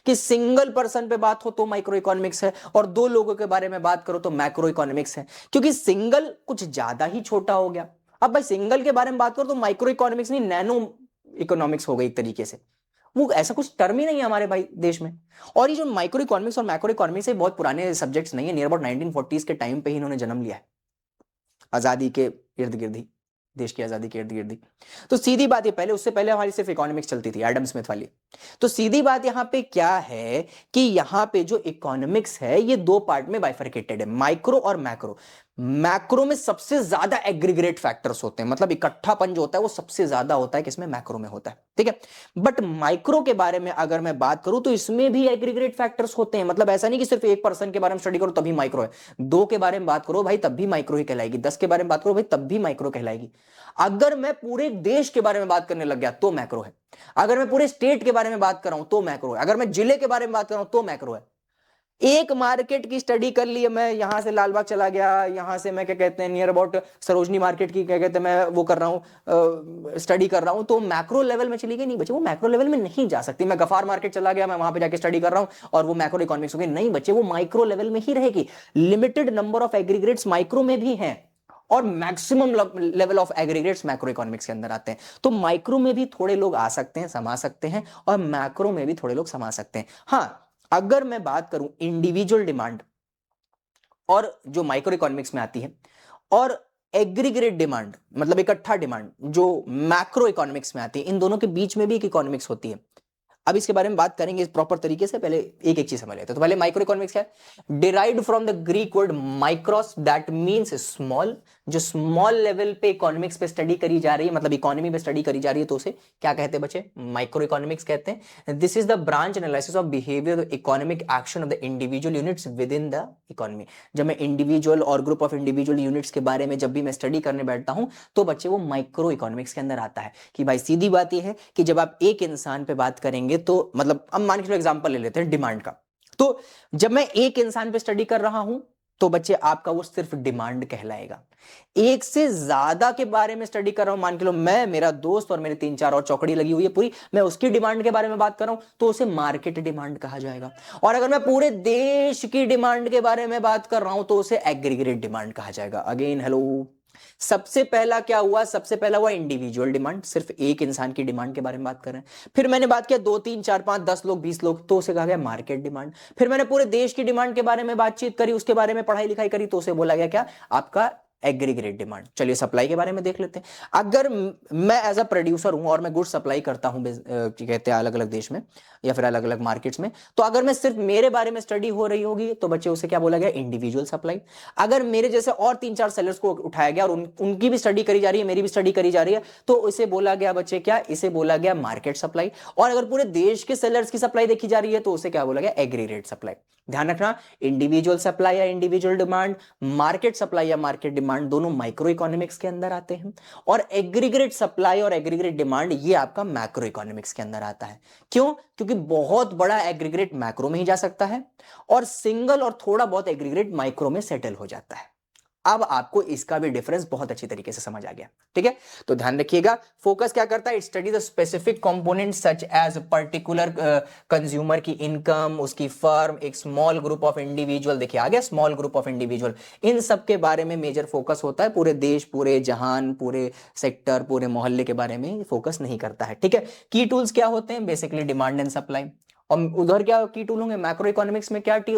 कि सिंगल पर्सन पे बात हो तो माइक्रो इकोनॉमिक्स है और दो लोगों के बारे में बात करो तो मैक्रो इकोनॉमिक्स है, क्योंकि सिंगल कुछ ज्यादा ही छोटा हो गया। अब भाई सिंगल के बारे में बात करो तो माइक्रो इकोनॉमिक्स नहीं, नैनो इकोनॉमिक्स हो गई एक तरीके से। वो ऐसा कुछ टर्म ही नहीं है हमारे भाई देश में। और ये जो माइक्रो इकोनॉमिक्स और मैक्रो इकोनॉमिक्स है बहुत पुराने सब्जेक्ट्स नहीं है, नियर अबाउट 1940s के टाइम पे ही इन्होंने जन्म लिया है, आजादी के इर्द गिर्द ही, देश की आजादी के इर्द गिर्द ही। तो सीधी बात ये, पहले उससे पहले हमारी सिर्फ इकोनॉमिक्स चलती थी एडम स्मिथ वाली। तो सीधी बात यहां पे क्या है कि यहां पे जो इकोनॉमिक्स है ये दो पार्ट में बाइफरकेटेड है, माइक्रो और मैक्रो। मैक्रो में सबसे ज्यादा एग्रीगेट फैक्टर्स होते हैं, मतलब इकट्ठापन जो होता है वो सबसे ज्यादा होता है किसमें, मैक्रो में होता है, ठीक है। बट माइक्रो के बारे में अगर मैं बात करूं तो इसमें भी एग्रीगेट फैक्टर्स होते हैं, मतलब ऐसा नहीं कि सिर्फ एक पर्सन के बारे में स्टडी करो तभी माइक्रो है, दो के बारे में बात करो भाई तब भी माइक्रो ही कहलाएगी, 10 के बारे में बात करो भाई तब भी माइक्रो कहलाएगी। अगर मैं पूरे देश के बारे में बात करने लग गया तो मैक्रो है, अगर मैं पूरे स्टेट के बारे में बात कर रहा हूं तो मैक्रो है, अगर मैं जिले के बारे में बात कर रहा हूं तो मैक्रो है। एक मार्केट की स्टडी कर ली, मैं यहां से लालबाग चला गया, यहां से मैं क्या कहते हैं नियर अबाउट सरोजनी मार्केट की क्या कहते हैं मैं वो कर रहा हूं, स्टडी कर रहा हूं, तो मैक्रो लेवल में चली गई? नहीं बच्चे, वो मैक्रो लेवल में नहीं जा सकती। मैं गफार मार्केट चला गया, मैं वहां पे जाके स्टडी कर रहा हूं और वो मैक्रो इकोनॉमिक्स हो गई? नहीं बच्चे, वो माइक्रो लेवल में ही रहेगी। Limited number of aggregates micro में भी हैं और maximum level of aggregates macro economics के अंदर आते हैं। तो माइक्रो में भी थोड़े लोग आ सकते हैं, समा सकते हैं, और मैक्रो में भी थोड़े लोग समा सकते हैं। हाँ, अगर मैं बात करूं इंडिविजुअल डिमांड और जो माइक्रो इकोनॉमिक्स में आती है, और एग्रीगेट डिमांड मतलब इकट्ठा डिमांड जो मैक्रो इकोनॉमिक्स में आती है, इन दोनों के बीच में भी एक इकोनॉमिक्स होती है। अब इसके बारे में बात करेंगे प्रॉपर तरीके से, पहले एक एक चीज समझ लेते हैं। तो पहले माइक्रो इकोनॉमिक्स क्या है? Derived from the Greek word mikros that means small. जो स्मॉल लेवल पे इकोनॉमिक्स पे स्टडी करी जा रही है, मतलब इकोनॉमी पे स्टडी करी जा रही है, तो उसे क्या कहते हैं बच्चे? माइक्रो इकोनॉमिक्स कहते हैं। This is the branch analysis of behaviour economic action of the individual units with in the economy. जब मैं इंडिविजुअल और ग्रुप ऑफ इंडिविजुअल यूनिट्स के बारे में जब भी मैं स्टडी करने बैठता हूं तो बच्चे वो माइक्रो इकोनॉमिक्स के अंदर आता है। कि भाई सीधी बात यह है कि जब आप एक इंसान पे बात करेंगे तो मतलब अब मान के चलो एग्जांपल ले लेते हैं डिमांड का। तो जब मैं एक इंसान पे स्टडी कर रहा हूं तो बच्चे आपका वो सिर्फ डिमांड कहलाएगा। एक से ज्यादा के बारे में स्टडी कर रहा हूं, मान के लो मैं, मेरा दोस्त और मेरे 3-4 और चौकड़ी लगी हुई है पूरी, मैं उसकी डिमांड के बारे में बात कर रहा हूं तो उसे मार्केट डिमांड कहा जाएगा। और अगर मैं पूरे देश की डिमांड के बारे में बात कर रहा हूं तो उसे एग्रीगेट डिमांड कहा जाएगा। अगेन हेलो, सबसे पहला क्या हुआ? सबसे पहला हुआ इंडिविजुअल डिमांड, सिर्फ एक इंसान की डिमांड के बारे में बात कर रहे हैं। फिर मैंने बात किया 2, 3, 4, 5, 10 लोग, 20 लोग, तो उसे कहा गया मार्केट डिमांड। फिर मैंने पूरे देश की डिमांड के बारे में बातचीत करी, उसके बारे में पढ़ाई लिखाई करी, तो उसे बोला गया क्या? आपका एग्रीगेट डिमांड। चलिए सप्लाई के बारे में देख लेते हैं। अगर मैं एज अ प्रोड्यूसर हूं और मैं गुड्स सप्लाई करता हूं कहते हैं अलग अलग देश में या फिर अलग अलग मार्केट्स में, तो अगर मैं सिर्फ मेरे बारे में स्टडी हो रही होगी तो बच्चे उसे क्या बोला गया? Individual supply. अगर मेरे जैसे और 3-4 सेलर्स को उठाया गया और उनकी भी स्टडी करी जा रही है, मेरी भी स्टडी करी जा रही है, तो इसे बोला गया बच्चे क्या? इसे बोला गया मार्केट सप्लाई। और अगर पूरे देश के सेलर्स की सप्लाई देखी जा रही है तो उसे क्या बोला गया? Aggregate supply. ध्यान रखना, इंडिविजुअल सप्लाई या इंडिविजुअल डिमांड, मार्केट सप्लाई या मार्केट डिमांड, दोनों माइक्रो इकोनॉमिक्स के अंदर आते हैं, और एग्रीगेट सप्लाई और एग्रीगेट डिमांड ये आपका मैक्रो इकोनॉमिक्स के अंदर आता है। क्यों? क्योंकि बहुत बड़ा एग्रीगेट मैक्रो में ही जा सकता है और सिंगल और थोड़ा बहुत एग्रीगेट माइक्रो में सेटल हो जाता है। अब आपको इसका भी डिफरेंस बहुत अच्छी तरीके से समझ आ गया, ठीक है। तो ध्यान रखिएगा, फोकस क्या करता है, study the specific component such as particular consumer की इनकम, उसकी फर्म, एक स्मॉल ग्रुप ऑफ इंडिविजुअल, देखिए आ गया स्मॉल ग्रुप ऑफ इंडिविजुअल, इन सब के बारे में मेजर फोकस होता है। पूरे देश, पूरे जहान, पूरे सेक्टर, पूरे मोहल्ले के बारे में फोकस नहीं करता है, ठीक है। की टूल्स क्या होते हैं, बेसिकली डिमांड एंड सप्लाई। और उधर क्या की टूल होंगे, मैक्रो इकोनॉमिक्स में क्या टी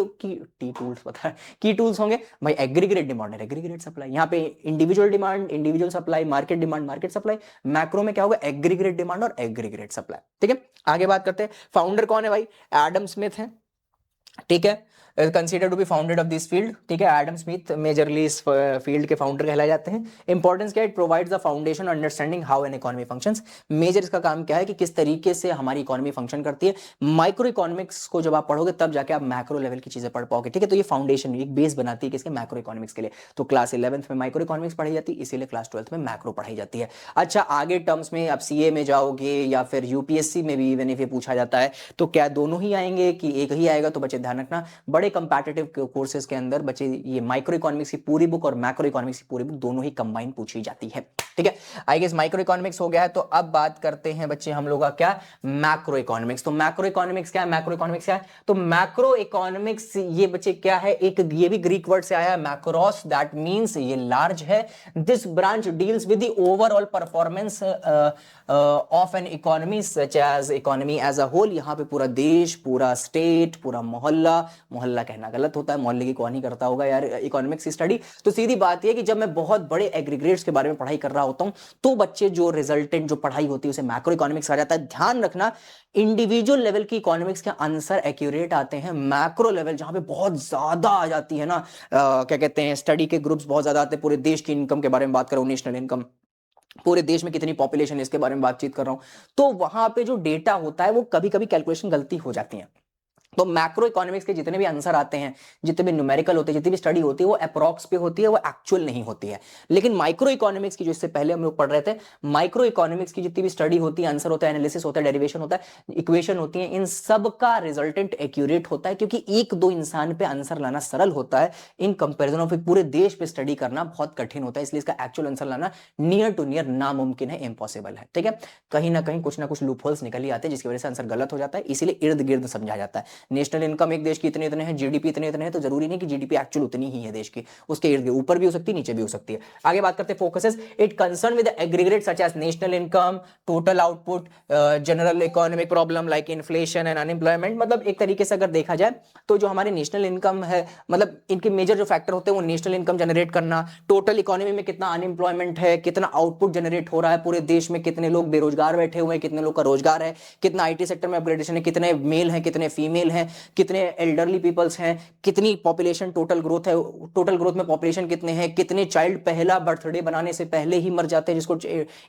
टूल्स पता है, की टूल्स होंगे भाई, एग्रीगेट डिमांड है, एग्रीगेट सप्लाई, यहाँ पे individual demand, individual supply, market demand, market supply. Macro में क्या होगा, एग्रीगेट डिमांड और एग्रीगेट सप्लाई, ठीक है। आगे बात करते हैं, फाउंडर कौन है भाई, एडम स्मिथ है, ठीक है, consider to be founded of this field, ठीक है। एडम स्मिथ मेजरली इस फील्ड के फाउंडर कहलाए जाते हैं। इंपॉर्टेंस क्या है, it provides the foundation understanding how an economy functions. Major इसका काम क्या है कि किस तरीके से हमारी इकोनॉमी फंक्शन करती है। माइक्रो इकोनॉमिक्स को जब आप पढ़ोगे तब जाके आप मैक्रो लेवल की चीजें पढ़ पाओगे, ठीक है। तो ये फाउंडेशन, एक बेस बनाती है किसके, मैक्रो इकोनॉमिक्स के लिए। तो क्लास 11th में माइक्रो इकोनॉमिक्स पढ़ाई जाती है, इसीलिए क्लास 12th में मैक्रो पढ़ाई जाती है। अच्छा, आगे टर्म्स में आप सीए में जाओगे या फिर यूपीएससी में भी इवन इफ ये पूछा जाता है तो क्या दोनों ही आएंगे कि एक ही आएगा, तो बच्चे ध्यान रखना, बड़े कंपैटिटिव कोर्सेज के अंदर बच्चे ये माइक्रो इकोनॉमिक्स की पूरी बुक और मैक्रो इकोनॉमिक्स की पूरी बुक दोनों ही कंबाइन पूछी जाती है, ठीक है। आई गेस माइक्रो इकोनॉमिक्स हो गया है, तो अब बात करते हैं बच्चे हम लोग का क्या, मैक्रो इकोनॉमिक्स। तो मैक्रो इकोनॉमिक्स क्या है, मैक्रो इकोनॉमिक्स क्या है, तो मैक्रो इकोनॉमिक्स ये बच्चे क्या है, एक ये भी ग्रीक वर्ड से आया है मैक्रोस, दैट मींस ये लार्ज है। This branch deals with the overall performance of an economy such as economy as a whole. यहां पे पूरा देश, पूरा स्टेट, पूरा मोहल्ला, मोहल्ला कहना गलत होता है, मोहल्ले की कौन ही करता होगा यार इकोनॉमिक्स की स्टडी। तो सीधी बात यह कि जब मैं बहुत बड़े एग्रीगेट्स के बारे में पढ़ाई कर रहा होता हूं तो बच्चे जो रिजल्टेंट जो पढ़ाई होती है उसे मैक्रो इकोनॉमिक्स आ जाता है। ध्यान रखना, इंडिविजुअल लेवल की इकोनॉमिक्स के आंसर एक्यूरेट आते हैं, मैक्रो लेवल जहां पे बहुत ज्यादा आ जाती है ना, क्या कहते हैं, स्टडी के ग्रुप्स बहुत ज्यादा आते हैं, पूरे देश की इनकम के बारे में बात करो, नेशनल इनकम, पूरे देश में कितनी पॉपुलेशन है इसके बारे में बातचीत कर रहा हूं, तो वहां पे जो डेटा होता है वो कभी कभी कैलकुलेशन गलती हो जाती है। तो मैक्रो इकोनॉमिक्स के जितने भी आंसर आते हैं, जितने भी न्यूमेरिकल होते हैं, जितनी भी स्टडी होती है वो अप्रॉक्स पे होती है, वो एक्चुअल नहीं होती है। लेकिन माइक्रो इकोनॉमिक्स की, जो इससे पहले हम लोग पढ़ रहे थे, माइक्रो इकोनॉमिक्स की जितनी भी स्टडी होती है, आंसर होता है, एनालिसिस होता है, डेरिवेशन होता है, इक्वेशन होती है, इन सब का रिजल्टेंट एक्यूरेट होता है, क्योंकि एक दो इंसान पे आंसर लाना सरल होता है, इन कंपेरिजन ऑफ एक पूरे देश पे स्टडी करना बहुत कठिन होता है, इसलिए इसका एक्चुअल आंसर लाना नियर टू नियर नामुमकिन है, इम्पॉसिबल है, ठीक है। कहीं ना कुछ लूप होल्स निकल ही आते हैं जिसकी वजह से आंसर गलत हो जाता है, इसीलिए इर्द गिर्द समझा जाता है। नेशनल इनकम देश की इतने इतने हैं, जीडीपी इतने इतने हैं, तो जरूरी नहीं कि जीडीपी एक्चुअल उतनी ही है देश की, उसके इर्द गिर्द ऊपर भी हो सकती है, नीचे भी हो सकती है। आगे बात करते हैं focuses, it concern with aggregate such as national income, total output, general economic problem like inflation and unemployment. मतलब एक तरीके से अगर देखा जाए तो जो हमारे नेशनल इनकम है, मतलब इनके मेजर जो फैक्टर होते हैं वो नेशनल इनकम जनरेट करना, टोटल इकोनॉमी में कितना अनएम्प्लॉयमेंट है, कितना आउटपुट जनरेट हो रहा है, पूरे देश में कितने लोग बेरोजगार बैठे हुए हैं, कितने लोग का रोजगार है, कितना आईटी सेक्टर में अपग्रेडेशन है, कितने मेल हैं, कितने फीमेल हैं, कितने एल्डरली पीपल्स हैं, कितनी पॉपुलेशन टोटल ग्रोथ है, टोटल ग्रोथ में पॉपुलेशन कितने हैं, कितने चाइल्ड पहला बर्थडे बनाने से पहले ही मर जाते हैं जिसको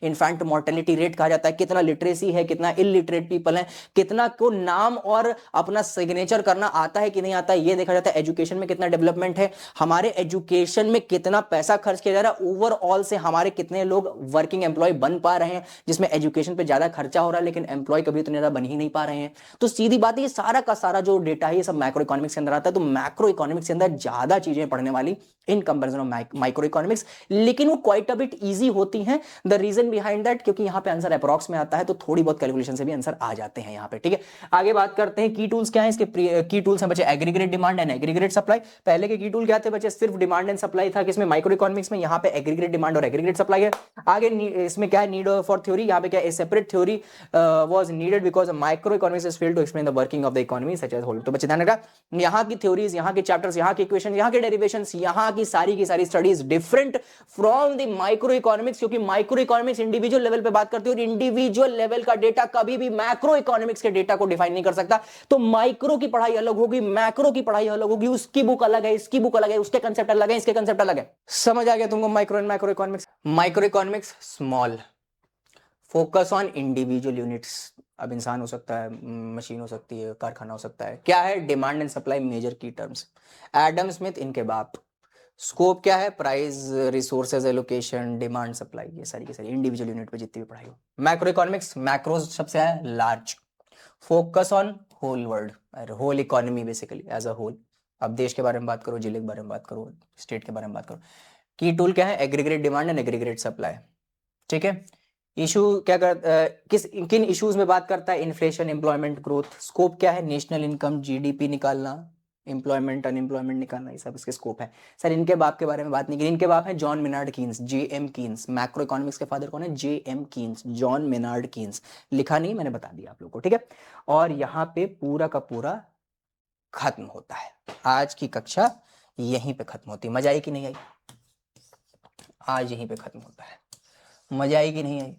इन्फेंट मोर्टेलिटी रेट कहा जाता है, कितना लिटरेसी है, कितना इलिटरेट पीपल है, कितना को नाम और अपना सिग्नेचर करना आता है कि नहीं आता है, ये देखा जाता है। एजुकेशन में कितना डेवलपमेंट है, हमारे एजुकेशन में कितना पैसा खर्च किया जा रहा है, ओवरऑल से हमारे कितने लोग वर्किंग एम्प्लॉय बन पा रहे हैं, जिसमें एजुकेशन पे ज्यादा खर्चा हो रहा है लेकिन एम्प्लॉय कभी उतने ज्यादा बन ही नहीं पा रहे हैं। तो सीधी बात है, ये सारा का सारा जो डेटा है ये सब मैक्रो इकोनॉमिक्स के अंदर आता है। तो मैक्रो इकोनॉमिक्स के अंदर ज्यादा चीजें पढ़ने वाली in comparison of micro economics, लेकिन वो क्वाइट अ बिट इजी होती हैं। द रीजन बिहाइंड दैट, क्योंकि यहां पे आंसर अप्रॉक्स में आता है तो थोड़ी बहुत कैलकुलेशन से भी आंसर आ जाते हैं यहां पे, ठीक है। आगे बात करते हैं की टूल्स क्या है इसके। की टूल्स हैं बच्चे aggregate demand and aggregate supply. पहले के की टूल क्या थे बच्चे, सिर्फ डिमांड एंड सप्लाई था, किसमें, माइक्रो इकोनॉमिक्स में। यहां पे एग्रीगेट डिमांड और एग्रीगेट सप्लाई है। आगे इसमें क्या है, नीड फॉर थ्योरी, यहां पे क्या है, separate theory was needed because micro economics is field to explain the working of the economy such as whole. तो बच्चे ध्यान रखा, यहां की थ्योरीज, यहां के चैप्टर्स, यहां के इक्वेशन, यहां के डेरिवेशंस, यहां की सारी studies different from the micro economics, क्योंकि माइक्रो इकोनॉमिक्स इंडिविजुअल लेवल पे बात करती है और इंडिविजुअल लेवल का डेटा कभी भी मैक्रो इकोनॉमिक्स के डेटा को डिफाइन नहीं कर सकता। तो माइक्रो की पढ़ाई अलग होगी, मैक्रो की पढ़ाई अलग होगी, उसकी बुक अलग है, इसकी बुक अलग है, उसके कंसेप्ट अलग है, इसके कंसेप्ट अलग है। समझ आ गया तुमको micro and macro economics. Micro economics small, focus on individual units. अब इंसान हो सकता है, मशीन हो सकती है, कारखाना हो सकता है। क्या है, डिमांड एंड सप्लाई मेजर की टर्म्स, एडम स्मिथ इनके बाप। स्कोप क्या है, price, resources allocation, demand supply, ये सारी की सारी इंडिविजुअल यूनिट पे जितनी भी पढ़ाई हो। मैक्रो इकोनॉमिक्स, मैक्रो सबसे है large, focus on whole world, whole economy basically as a whole. अब देश के बारे में बात करो, जिले के बारे में बात करो, स्टेट के बारे में बात करो, की टूल क्या है? Aggregate demand and aggregate supply. ठीक है। इशू क्या किन इश्यूज में बात करता है? Inflation, employment, growth. स्कोप क्या है? नेशनल इनकम, जीडीपी निकालना, एम्प्लॉयमेंट, अनएम्प्लॉयमेंट निकालना, ये सब इसके स्कोप है। सर इनके बाप के बारे में बात नहीं की। इनके बाप है John Maynard Keynes, JM Keynes. Macro economics के फादर कौन है? JM Keynes, John Maynard Keynes. लिखा नहीं, मैंने बता दिया आप लोगों को, ठीक है। और यहाँ पे पूरा का पूरा खत्म होता है। आज की कक्षा यहीं पे खत्म होती है। मजा आई कि नहीं आई? आज यहीं पे खत्म होता है। मजा आई कि नहीं आई?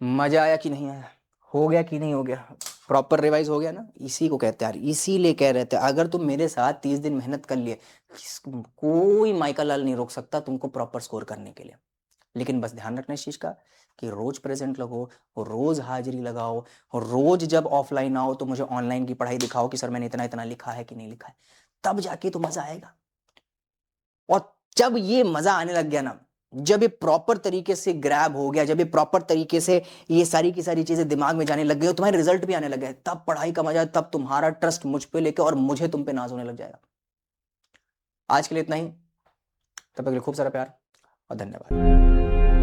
मजा आया कि नहीं आया? हो गया कि नहीं हो गया? प्रॉपर रिवाइज हो गया ना? इसी को कहते हैं यार, इसीलिए कह रहे थे अगर तुम मेरे साथ 30 दिन मेहनत कर लिए, कोई माइका लाल नहीं रोक सकता तुमको प्रॉपर स्कोर करने के लिए। लेकिन बस ध्यान रखना इस चीज का कि रोज प्रेजेंट लगो, रोज हाजिरी लगाओ, और रोज जब ऑफलाइन आओ तो मुझे ऑनलाइन की पढ़ाई दिखाओ कि सर मैंने इतना इतना लिखा है कि नहीं लिखा है, तब जाके तो मजा आएगा। और जब ये मजा आने लग गया ना, जब ये प्रॉपर तरीके से ग्रैब हो गया, जब ये प्रॉपर तरीके से ये सारी की सारी चीजें दिमाग में जाने लग गई, तुम्हारे रिजल्ट भी आने लग गए, तब पढ़ाई का मजा, तब तुम्हारा ट्रस्ट मुझ पे लेके और मुझे तुम पे नाज होने लग जाएगा। आज के लिए इतना ही। तब तक के लिए खूब सारा प्यार और धन्यवाद।